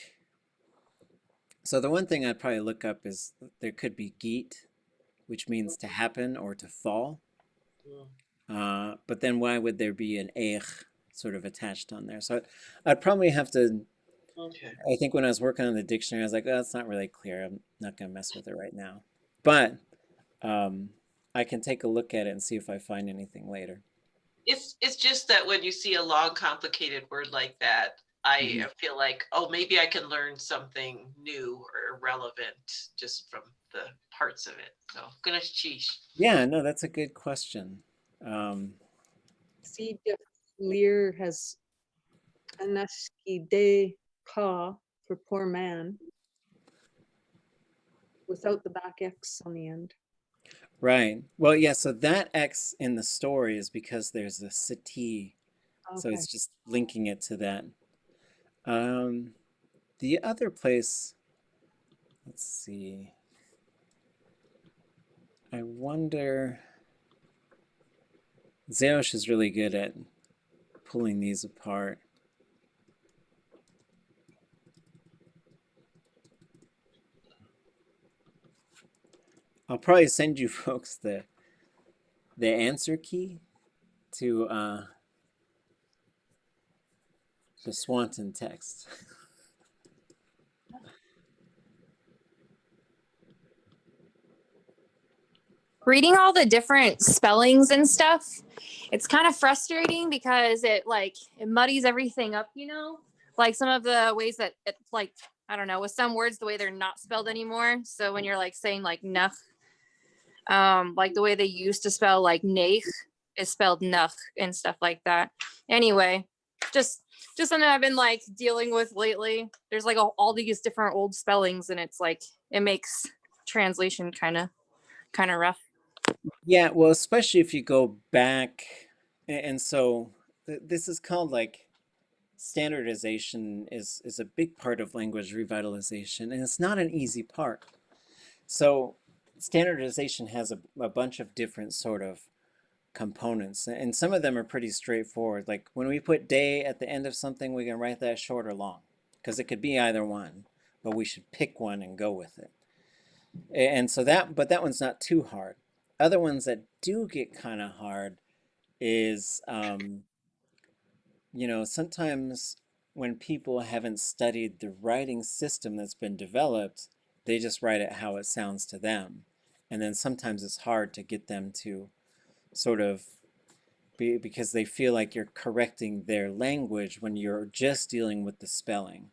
So the one thing I'd probably look up is there could be geet, which means to happen or to fall. But then why would there be an eich sort of attached on there? So I'd probably have to, I think when I was working on the dictionary, I was like, oh, that's not really clear. I'm not going to mess with it right now. But I can take a look at it and see if I find anything later. It's just that when you see a long, complicated word like that, I feel like, oh, maybe I can learn something new or relevant just from the parts of it. So, gonna cheesh. Yeah, no, that's a good question. See, Jeff Lear has Kanashki de Ka for poor man without the back X on the end. Right. Well, yeah, so that X in the story is because there's a sati. So Okay. it's just linking it to that. The other place, let's see. I wonder, Zeosh is really good at pulling these apart. I'll probably send you folks the answer key to the Swanton text. Reading all the different spellings and stuff, it's kind of frustrating because it muddies everything up, you know? Like some of the ways that it's like, I don't know, with some words, the way they're not spelled anymore. So when you're like saying like nach, like the way they used to spell like neich is spelled nach and stuff like that. Anyway, just something I've been like dealing with lately. There's like all these different old spellings and it's like, it makes translation kind of rough. Yeah, well, especially if you go back, and so this is called like standardization is a big part of language revitalization, and it's not an easy part. So standardization has a bunch of different sort of components, and some of them are pretty straightforward. Like when we put day at the end of something, we can write that short or long, because it could be either one, but we should pick one and go with it. And so but that one's not too hard. Other ones that do get kind of hard is, you know, sometimes when people haven't studied the writing system that's been developed, they just write it how it sounds to them. And then sometimes it's hard to get them to sort of because they feel like you're correcting their language when you're just dealing with the spelling.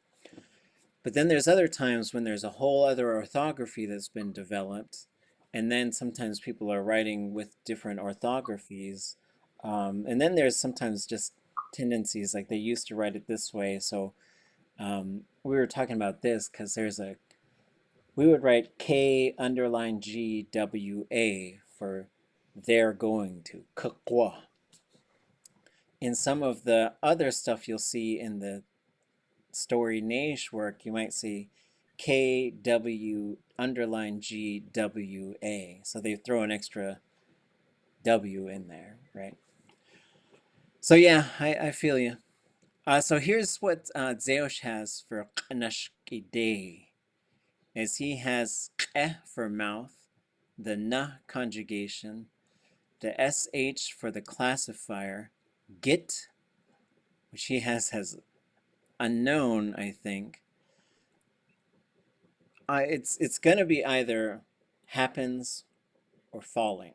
But then there's other times when there's a whole other orthography that's been developed, and then sometimes people are writing with different orthographies. And then there's sometimes just tendencies, like they used to write it this way. So we were talking about this because we would write K underline G W A for they're going to, kakwa. In some of the other stuff you'll see in the story Naish work, you might see KW underline GWA. So they throw an extra W in there, right? So yeah, I feel you. So here's what Zeosh has for qnashkidei, is he has qeh for mouth, the na conjugation, the sh for the classifier, git, which he has unknown, I think. It's gonna be either happens or falling.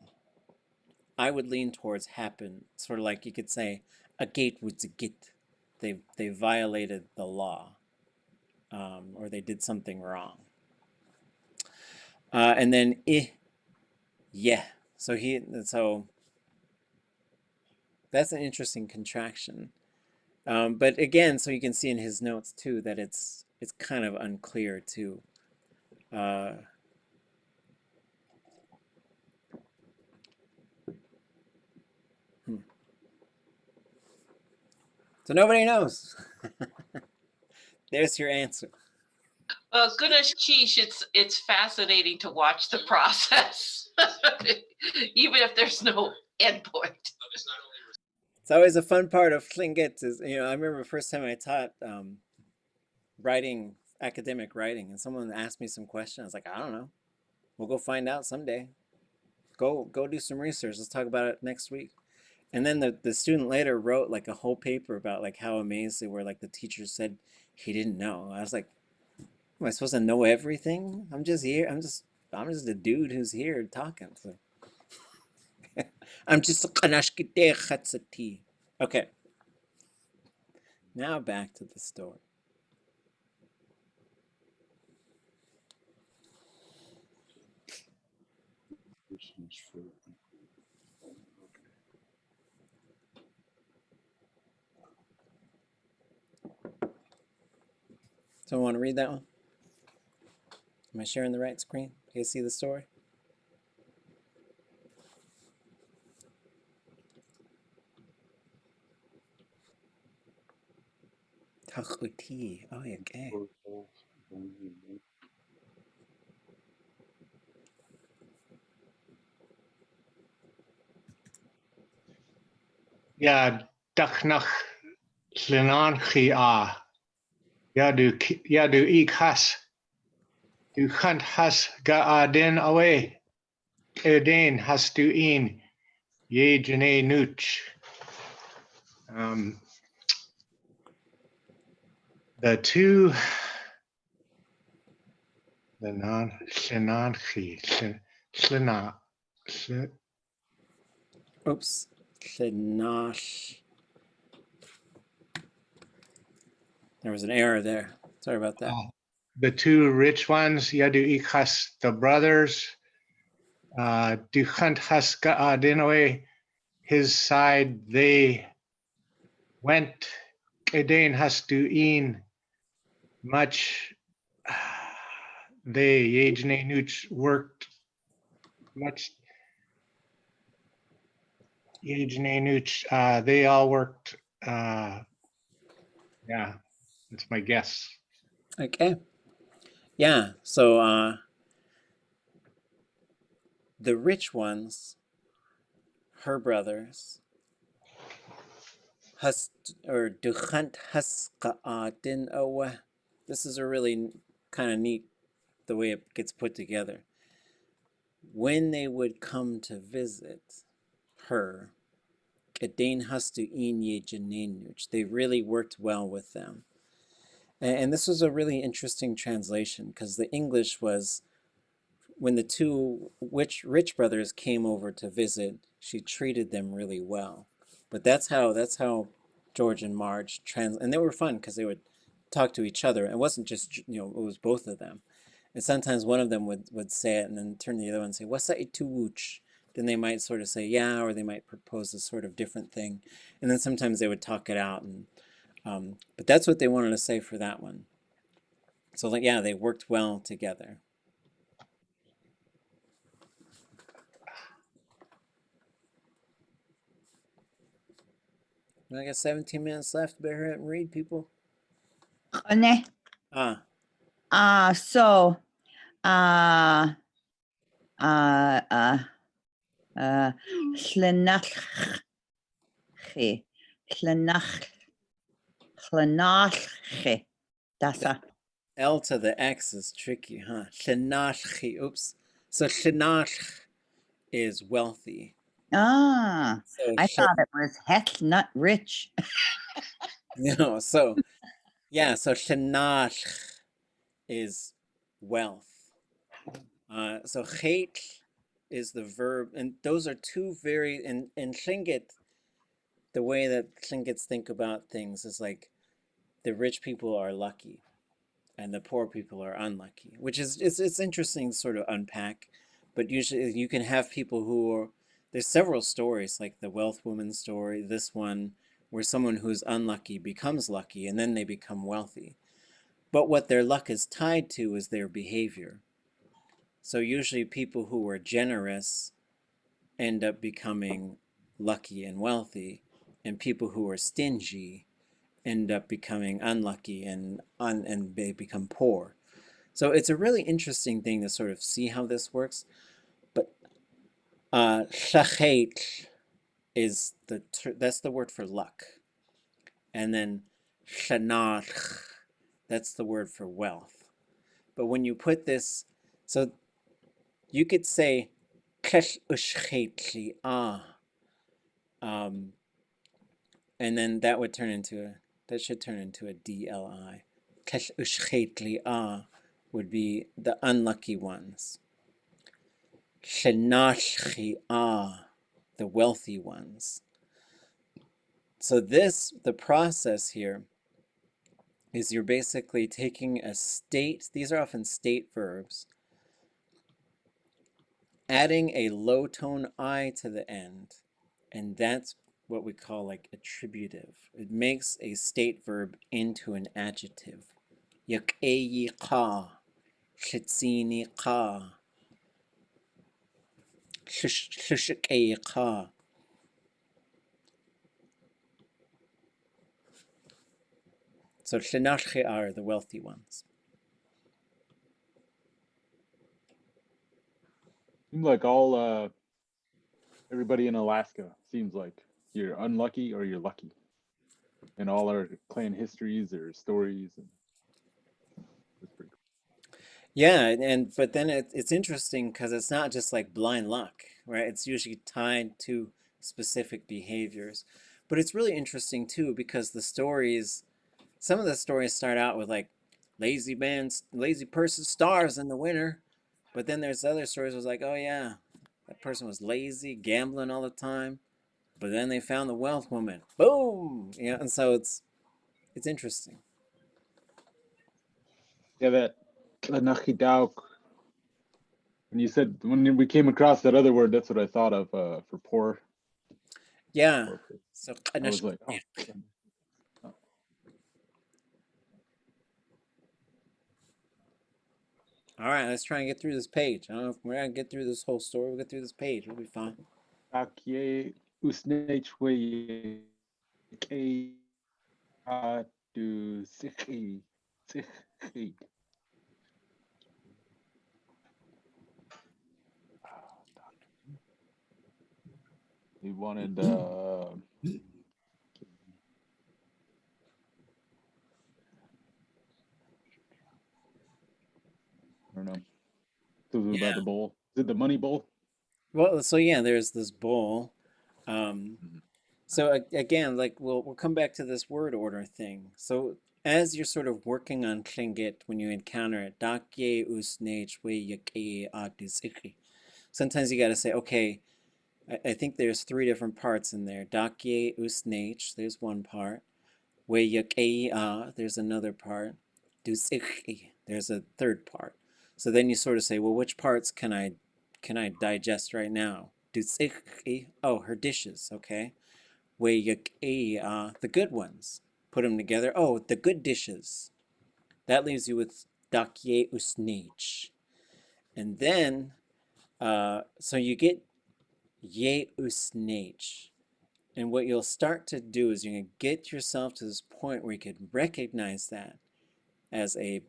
I would lean towards happen, sort of like you could say a gate would a git, they violated the law, or they did something wrong. And then yeah. So that's an interesting contraction. But again, so you can see in his notes too that it's kind of unclear too. So nobody knows. There's your answer. Well, goodness sheesh, it's fascinating to watch the process, even if there's no endpoint. It's always a fun part of Tlingit is, I remember the first time I taught writing, academic writing, and someone asked me some question. I was like, I don't know. We'll go find out someday. Go do some research. Let's talk about it next week. And then the student later wrote like a whole paper about like how amazed they were. Like the teacher said he didn't know. I was like, am I supposed to know everything? I'm just here. I'm just a dude who's here talking. So. I'm just a okay. Now back to the story. Someone want to read that one? Am I sharing the right screen? You guys see the story? ʼawtuli.át. Oh, yeah, okay. Yeah, Dachnach Llenanchi a. Yeah, do ik has. Du Kunt has ga a den away. Den has du in. Ye jene nuch. The two Llenanchi. Oops. Llynach. There was an error there. Sorry about that. The two rich ones, Yadu ik has the brothers. Du Kunt has ga a den away. His side, they went. Eden has to in much. They Yejne Nuch worked much. Yejne Nuch, they all worked. Yeah, that's my guess. Okay. Yeah, so the rich ones, her brothers, Duchant Haska'atin Owe. This is a really kind of neat the way it gets put together. When they would come to visit her, they really worked well with them. And this was a really interesting translation because the English was, when the two rich brothers came over to visit, she treated them really well. But that's how George and Marge and they were fun because they would talk to each other. It wasn't just, it was both of them. And sometimes one of them would say it and then turn to the other one and say, what's that to Wooch? Then they might sort of say, yeah, or they might propose a sort of different thing. And then sometimes they would talk it out. And but that's what they wanted to say for that one. So like, yeah, they worked well together. I got 17 minutes left. Better hurry up and read, people. Ane. So Llenach. That's a L to the X is tricky, huh? Llenach. Oops. So Llenach is wealthy. I thought it was heck not rich. No, so yeah, so Llenach is wealth. So chet is the verb, and those are two very in Tlingit. the way that Tlingits think about things is like the rich people are lucky and the poor people are unlucky, which is it's interesting to sort of unpack. But usually you can have people who are, there's several stories, like the wealth woman story, this one, where someone who's unlucky becomes lucky and then they become wealthy. But what their luck is tied to is their behavior. So usually people who are generous end up becoming lucky and wealthy, and people who are stingy end up becoming unlucky and they become poor. So it's a really interesting thing to sort of see how this works. But shachet is that's the word for luck, and then shanach, that's the word for wealth. But when you put this, so you could say kesh ushchetli and then that would turn into that should turn into a DLI. Kesh ushchetli would be the unlucky ones. Shenashchi the wealthy ones. So the process here is you're basically taking a state, these are often state verbs, adding a low tone I to the end, and that's what we call like attributive. It makes a state verb into an adjective. Yak'eyi qa, shitsini qa, shushik'eyi qa. So shenashchi are the wealthy ones. Seems like all everybody in Alaska seems like you're unlucky or you're lucky, and all our clan histories or stories. And it's pretty cool. Yeah, but then it's interesting because it's not just like blind luck, right? It's usually tied to specific behaviors. But it's really interesting too because some of the stories start out with like lazy person starves in the winter, but then there's other stories was like, oh yeah, that person was lazy, gambling all the time, but then they found the wealth woman. Boom! Yeah, and so it's interesting. Yeah, that nachidauk. When you said when we came across that other word, that's what I thought of for poor. Yeah. Poor person. So I was like, oh. all right, let's try and get through this page. I don't know if we're gonna get through this whole story. We'll get through this page. We'll be fine. Akye usnechwe ke du sikhi. We wanted I don't know. This is about the bowl. Is it the money bowl? Well, so yeah, there's this bowl. So again, like we'll come back to this word order thing. So as you're sort of working on Tlingit, when you encounter it, dakye usnech we yake adisiki. Sometimes you got to say, okay, I think there's 3 different parts in there. Dakye usnech, there's one part. We yake there's another part. Dusiki, there's a third part. So then you sort of say, well, which parts can I digest right now? Dusiki, oh, her dishes, okay. The good ones. Put them together. Oh, the good dishes. That leaves you with dakye usnech. And then, so you get ye usnech. And what you'll start to do is you're going to get yourself to this point where you can recognize that as this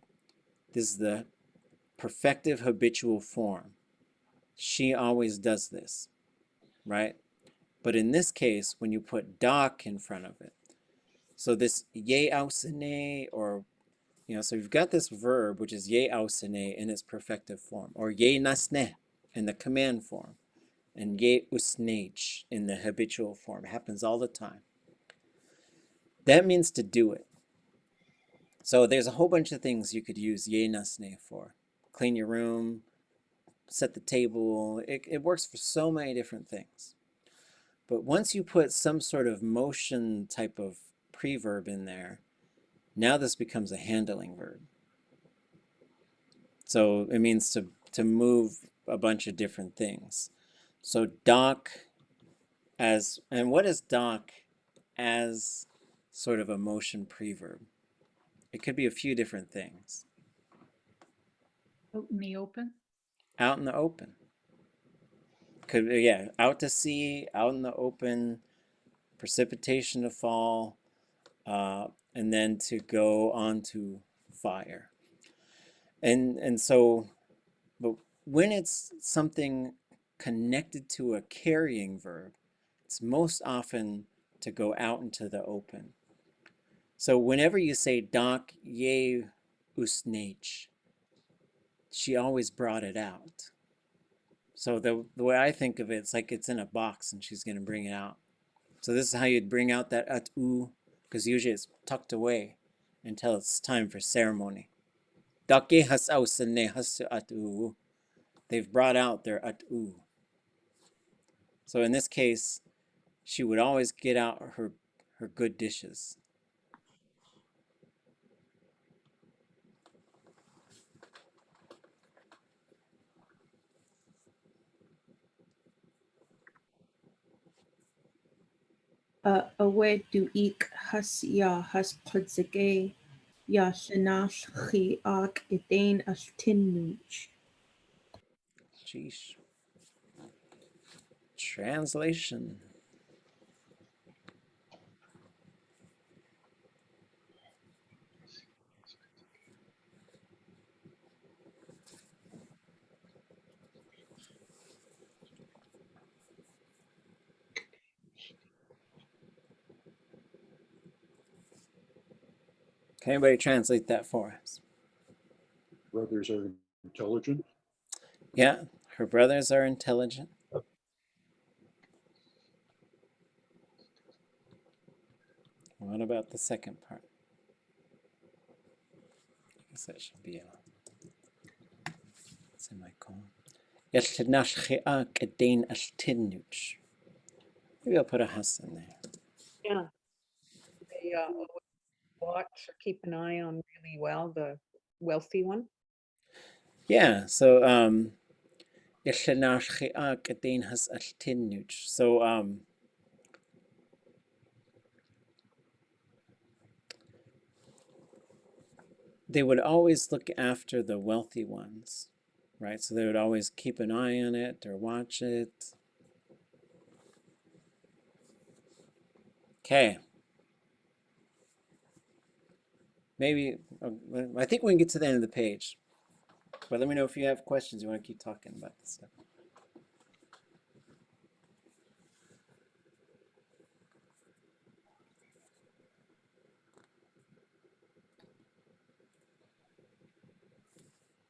is the perfective habitual form. She always does this, right? But in this case, when you put dak in front of it, so this ye ausene, or, so you've got this verb, which is ye ausene in its perfective form, or ye nasne in the command form, and ye usnech in the habitual form. It happens all the time. That means to do it. So there's a whole bunch of things you could use ye nasne for. Clean your room, set the table. It works for so many different things. But once you put some sort of motion type of preverb in there, now this becomes a handling verb. So it means to move a bunch of different things. So dock as, and what is dock as sort of a motion preverb? It could be a few different things. Out in the open. Out in the open. Could be, yeah, out to sea, out in the open, precipitation to fall, and then to go onto fire. And so, but when it's something connected to a carrying verb, it's most often to go out into the open. So whenever you say doc ye usnach, she always brought it out. So the way I think of it, it's like it's in a box and she's going to bring it out. So this is how you'd bring out that atu, because usually it's tucked away until it's time for ceremony. They've brought out their atu. So in this case, she would always get out her good dishes. Awe du ik has ya has podzege ya shanash chi ak edain as tinnuch. Sheesh. Translation. Can anybody translate that for us? Brothers are intelligent. Yeah, her brothers are intelligent. What about the second part? I guess that should be a semicolon. Maybe I'll put a has in there. Yeah. They always watch or keep an eye on really well, the wealthy one. Yeah, so so they would always look after the wealthy ones, right? So they would always keep an eye on it or watch it. Okay. Maybe, I think we can get to the end of the page. But let me know if you have questions. You want to keep talking about this stuff.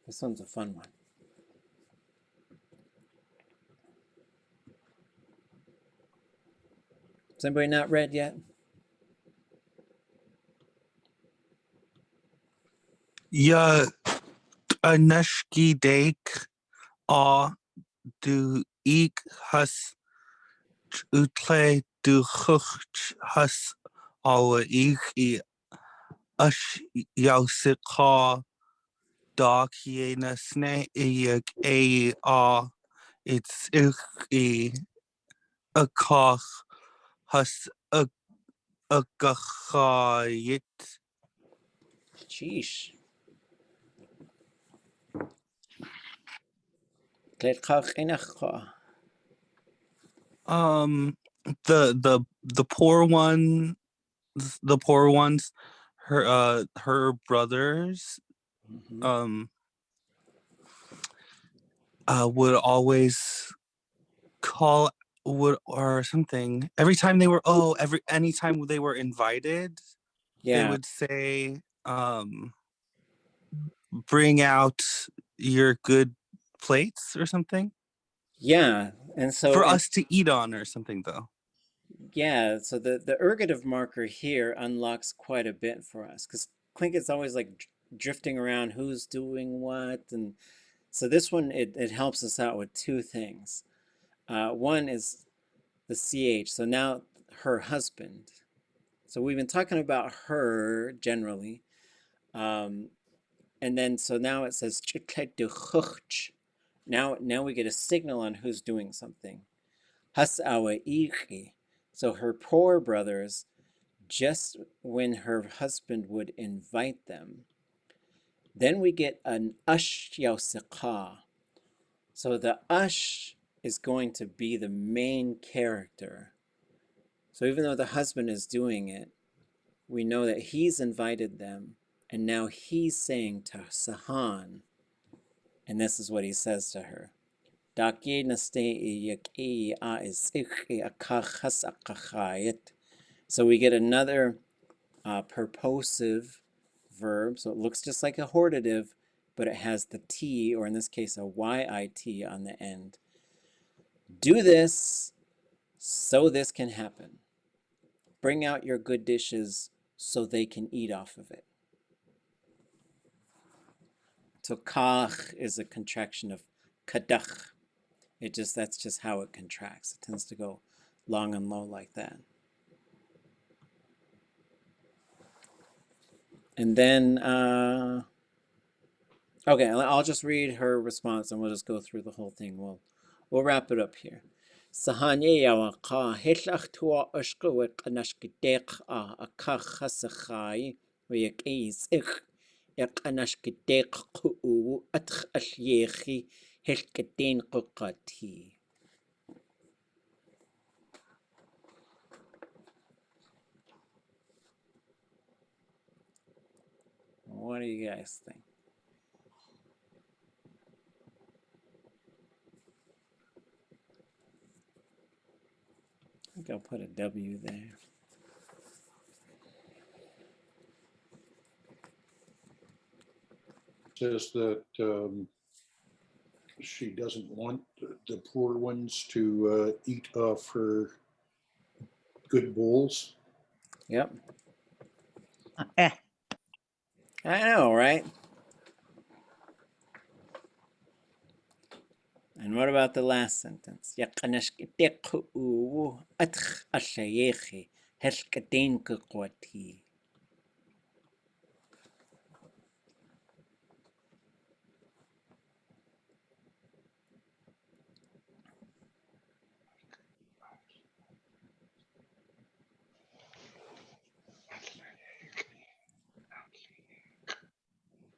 This one's a fun one. Has anybody not read yet? Ja, anashki dake a du ik has utle du chucht has awa ik I ash yausika dark yena sne iag a it's ich a kach has a gachayit. Sheesh. The poor ones, her brothers would always call or something every time they were anytime they were invited. They would say bring out your good plates or something. Yeah, and so for us to eat on or something though. Yeah, so the ergative marker here unlocks quite a bit for us because Tlingit's always like drifting around who's doing what, and so this one it helps us out with two things. One is the CH. So now her husband. So we've been talking about her generally. And then, so now it says, now we get a signal on who's doing something. So her poor brothers, just when her husband would invite them, then we get an ash yausika. So the ash is going to be the main character. So even though the husband is doing it, we know that he's invited them, and now he's saying to Sahan, and this is what he says to her. So we get another purposive verb. So it looks just like a hortative, but it has the T, or in this case, a YIT on the end. Do this so this can happen. Bring out your good dishes so they can eat off of it. So kach is a contraction of kadach. That's just how it contracts. It tends to go long and low like that. And then, okay, I'll just read her response and we'll just go through the whole thing. We'll wrap it up here. Sahanye yawaqa hetlach tua ushku anashkidek akach hasachai wayakis ik anashkidek ku atch ashyechi helkatin Kuhaantí. What do you guys think? I think I'll put a W there. Says that she doesn't want the poor ones to eat off her good bowls. Yep. Eh. I know, right? And what about the last sentence?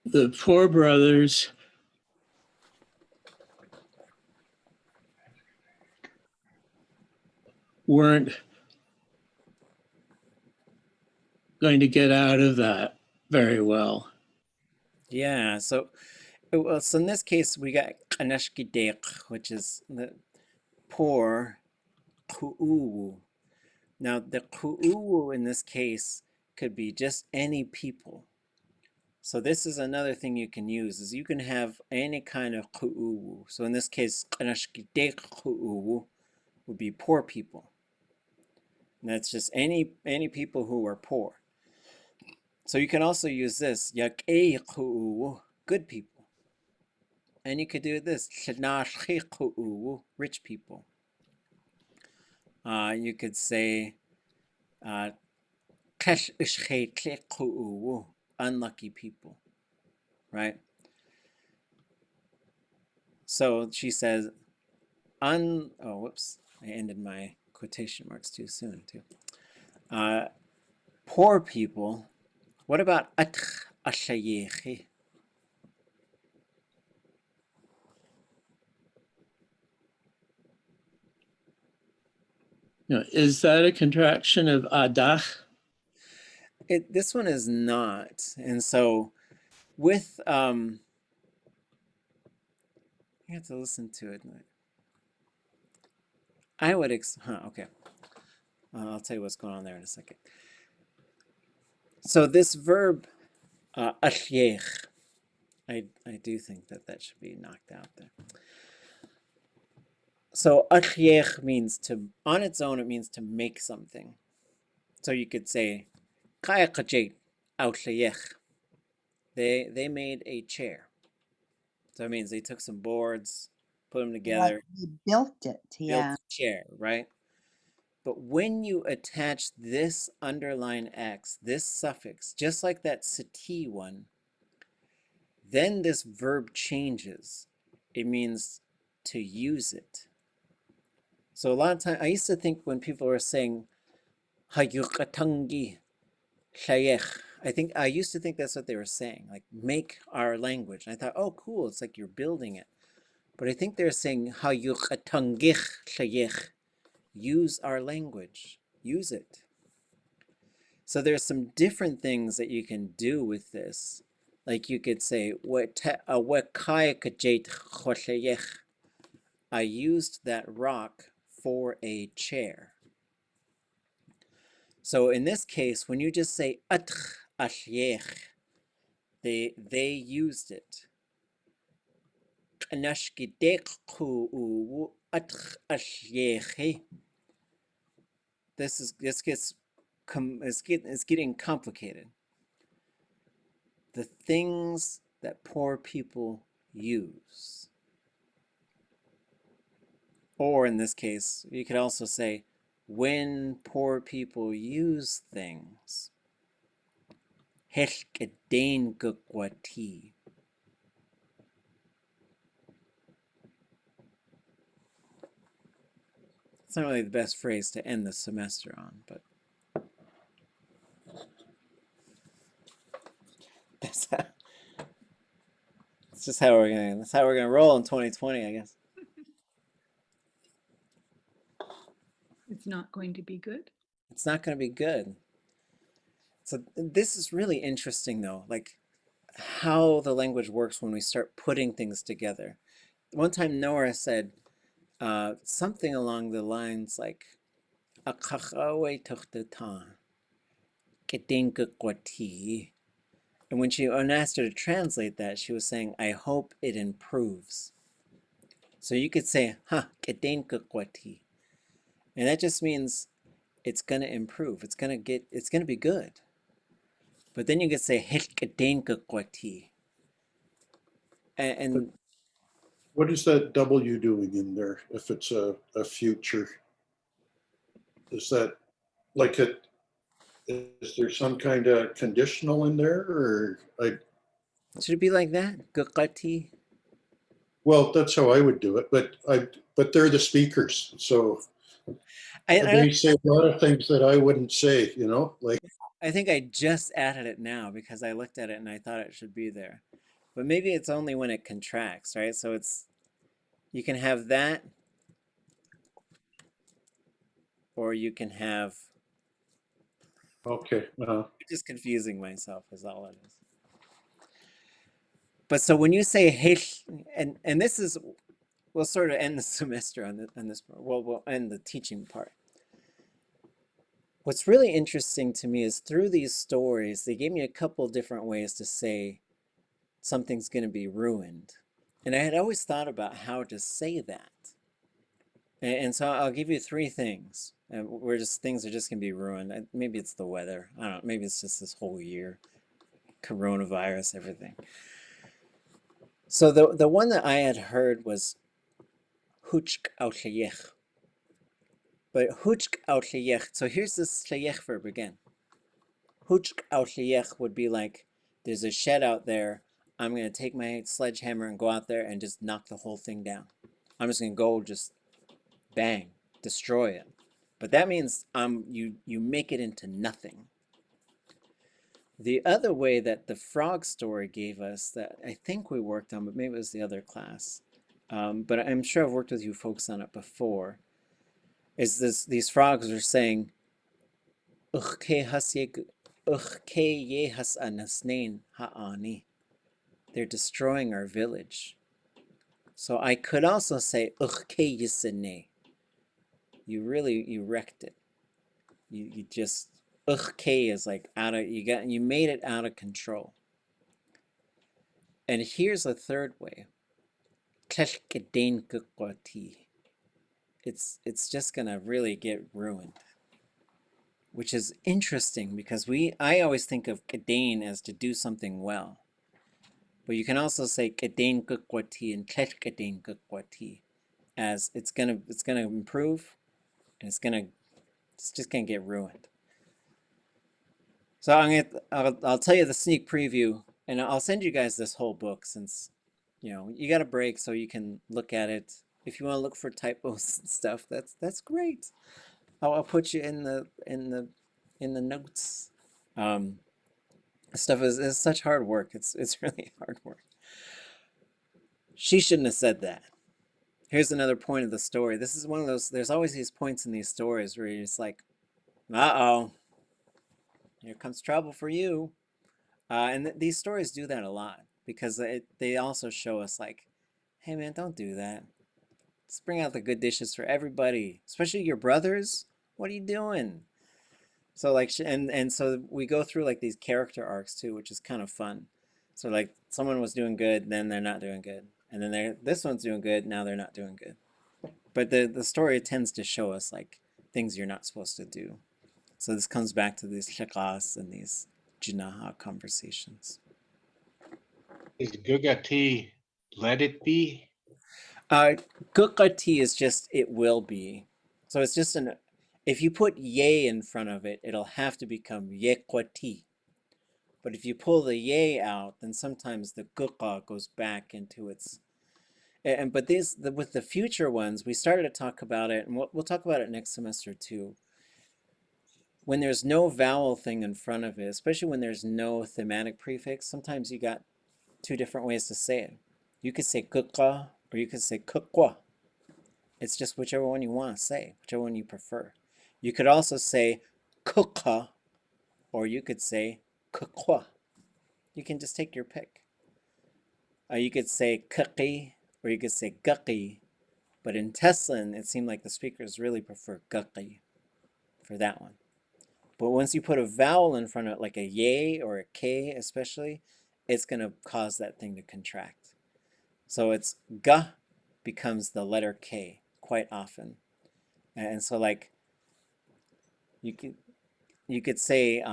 The poor brothers weren't going to get out of that very well. Yeah, so in this case we got kanashkidek, which is the poor ku'uwu. Now the ku'uwu in this case could be just any people. So this is another thing you can use, is you can have any kind of ku'uwu. So in this case, kanashkidek ku'uwu would be poor people. And that's just any people who are poor. So you can also use this, yak'ei ku'uwu, good people. And you could do this, shanashi ku'uwu, rich people. You could say, kash ishche ku'uwu, unlucky people, right? So she says, oh, whoops, I ended my quotation marks too soon, too. Poor people, what about atch ashayechi? Is that a contraction of adach? This one is not. And so with, you have to listen to it. I would, okay. I'll tell you what's going on there in a second. So this verb, ashyech, I do think that should be knocked out there. So ashyech means to, on its own, it means to make something. So you could say, ʼawtuli.át. They made a chair. So that means they took some boards, put them together. Like they built it, yeah. Built a chair, right? But when you attach this underline X, this suffix, just like that sati one, then this verb changes. It means to use it. So a lot of time, I used to think when people were saying hayuqatangi shayekh, I used to think that's what they were saying, like make our language. And I thought, oh, cool, it's like you're building it. But I think they're saying hayuqatangich shayekh, use our language, use it. So there's some different things that you can do with this. Like you could say, I used that rock for a chair. So in this case, when you just say they used it. It's getting complicated. The things that poor people use. Or in this case, you could also say, when poor people use things. It's not really the best phrase to end the semester on, but that's just how that's how we're gonna roll in 2020, I guess. It's not going to be good. It's not going to be good. So this is really interesting, though, like how the language works when we start putting things together. One time Nora said something along the lines like, and when she asked her to translate that, she was saying, I hope it improves. So you could say, and that just means it's going to improve. It's going to be good. But then you could say, and what is that W doing in there if it's a future? Is that like it? Is there some kind of conditional in there, or should it be like that? Gukati? Well, that's how I would do it, but they're the speakers, so they say a lot of things that I wouldn't say, like. I think I just added it now because I looked at it and I thought it should be there. But maybe it's only when it contracts, right? So you can have that, or you can have. Okay. Just confusing myself is all it is. But so when you say hesh, and this is, we'll sort of end the semester on this part. Well, we'll end the teaching part. What's really interesting to me is through these stories, they gave me a couple different ways to say something's going to be ruined. And I had always thought about how to say that. And so I'll give you 3 things. Things are just going to be ruined. Maybe it's the weather. I don't know. Maybe it's just this whole year. Coronavirus, everything. So the one that I had heard was Wooch ʼawtuli.át. But Wooch ʼawtuli.át, so here's this shayech verb again. Wooch ʼawtuli.át would be like, there's a shed out there. I'm going to take my sledgehammer and go out there and just knock the whole thing down. I'm just going to go just bang, destroy it. But that means you make it into nothing. The other way that the frog story gave us that I think we worked on, but maybe it was the other class, but I'm sure I've worked with you folks on it before, is these frogs are saying, they're destroying our village. So I could also say, you wrecked it. You just, is like you made it out of control. And here's a third way. It's just gonna really get ruined. Which is interesting because I always think of kedain as to do something well. But you can also say kedain kukwati and kedain kukwati as it's gonna improve and it's gonna It's just gonna get ruined. So I'll tell you the sneak preview, and I'll send you guys this whole book since, you know, you got a break so you can look at it. If you want to look for typos and stuff, that's great. I'll put you in the notes. Stuff is such hard work. It's really hard work. She shouldn't have said that. Here's another point of the story. This is one of those, there's always these points in these stories where you're just like, uh-oh, here comes trouble for you. And these stories do that a lot because they also show us like, hey man, don't do that. Let's bring out the good dishes for everybody, especially your brothers. What are you doing? So like, and so we go through like these character arcs too, which is kind of fun. So like someone was doing good, then they're not doing good. And then this one's doing good, now they're not doing good. But the story tends to show us like things you're not supposed to do. So this comes back to these shiqas and these jinaha conversations. Is Kuhaantí let it be? Kuhaantí is just it will be. So it's just if you put ye in front of it, it'll have to become yequati. But if you pull the ye out, then sometimes the kuqa goes back into its. But with the future ones, we started to talk about it, and we'll talk about it next semester too. When there's no vowel thing in front of it, especially when there's no thematic prefix, sometimes you got two different ways to say it. You could say kuqa or you could say kukwa. It's just whichever one you want to say, whichever one you prefer. You could also say kuqa or you could say kukwa. You can just take your pick. You could say kuqi or you could say guqi. But in Teslin, it seemed like the speakers really prefer guqi for that one. But once you put a vowel in front of it, like a ye or a k especially, it's going to cause that thing to contract. So it's ga becomes the letter k quite often. And so like you could say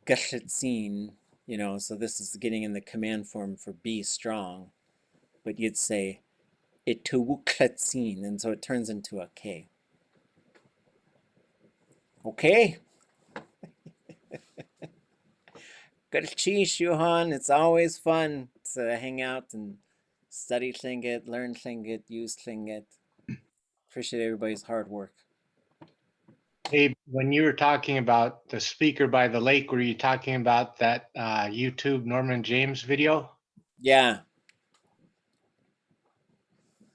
gashitsin, you know, so this is getting in the command form for be strong. But you'd say ituwukletsin, and so it turns into a k. Okay. Good cheese, Johan. It's always fun to hang out and study Tlingit, learn Tlingit, use Tlingit. Appreciate everybody's hard work. Hey, when you were talking about the speaker by the lake, were you talking about that YouTube Norman James video? Yeah.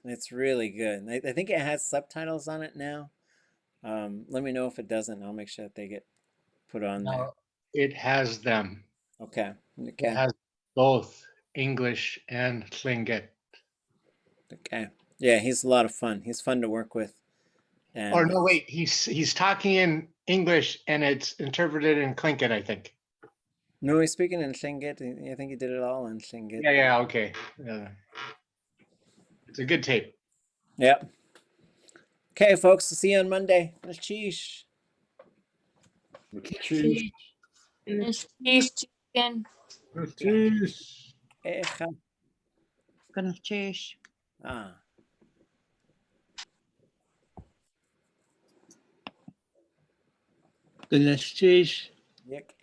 It's really good. I think it has subtitles on it now. Let me know if it doesn't. I'll make sure that they get put on there. No, it has them. Okay. It has both English and Tlingit. Okay. Yeah, he's a lot of fun. He's fun to work with. And, Or no, wait, he's talking in English and it's interpreted in Tlingit, I think. No, he's speaking in Tlingit. I think he did it all in Tlingit. Yeah, okay. It's a good tape. Yep. Okay, folks, see you on Monday. Cheesh. Cheese. Cheese chicken. Cheese. Gonna cheese. Ah. Gonna cheese. Yek,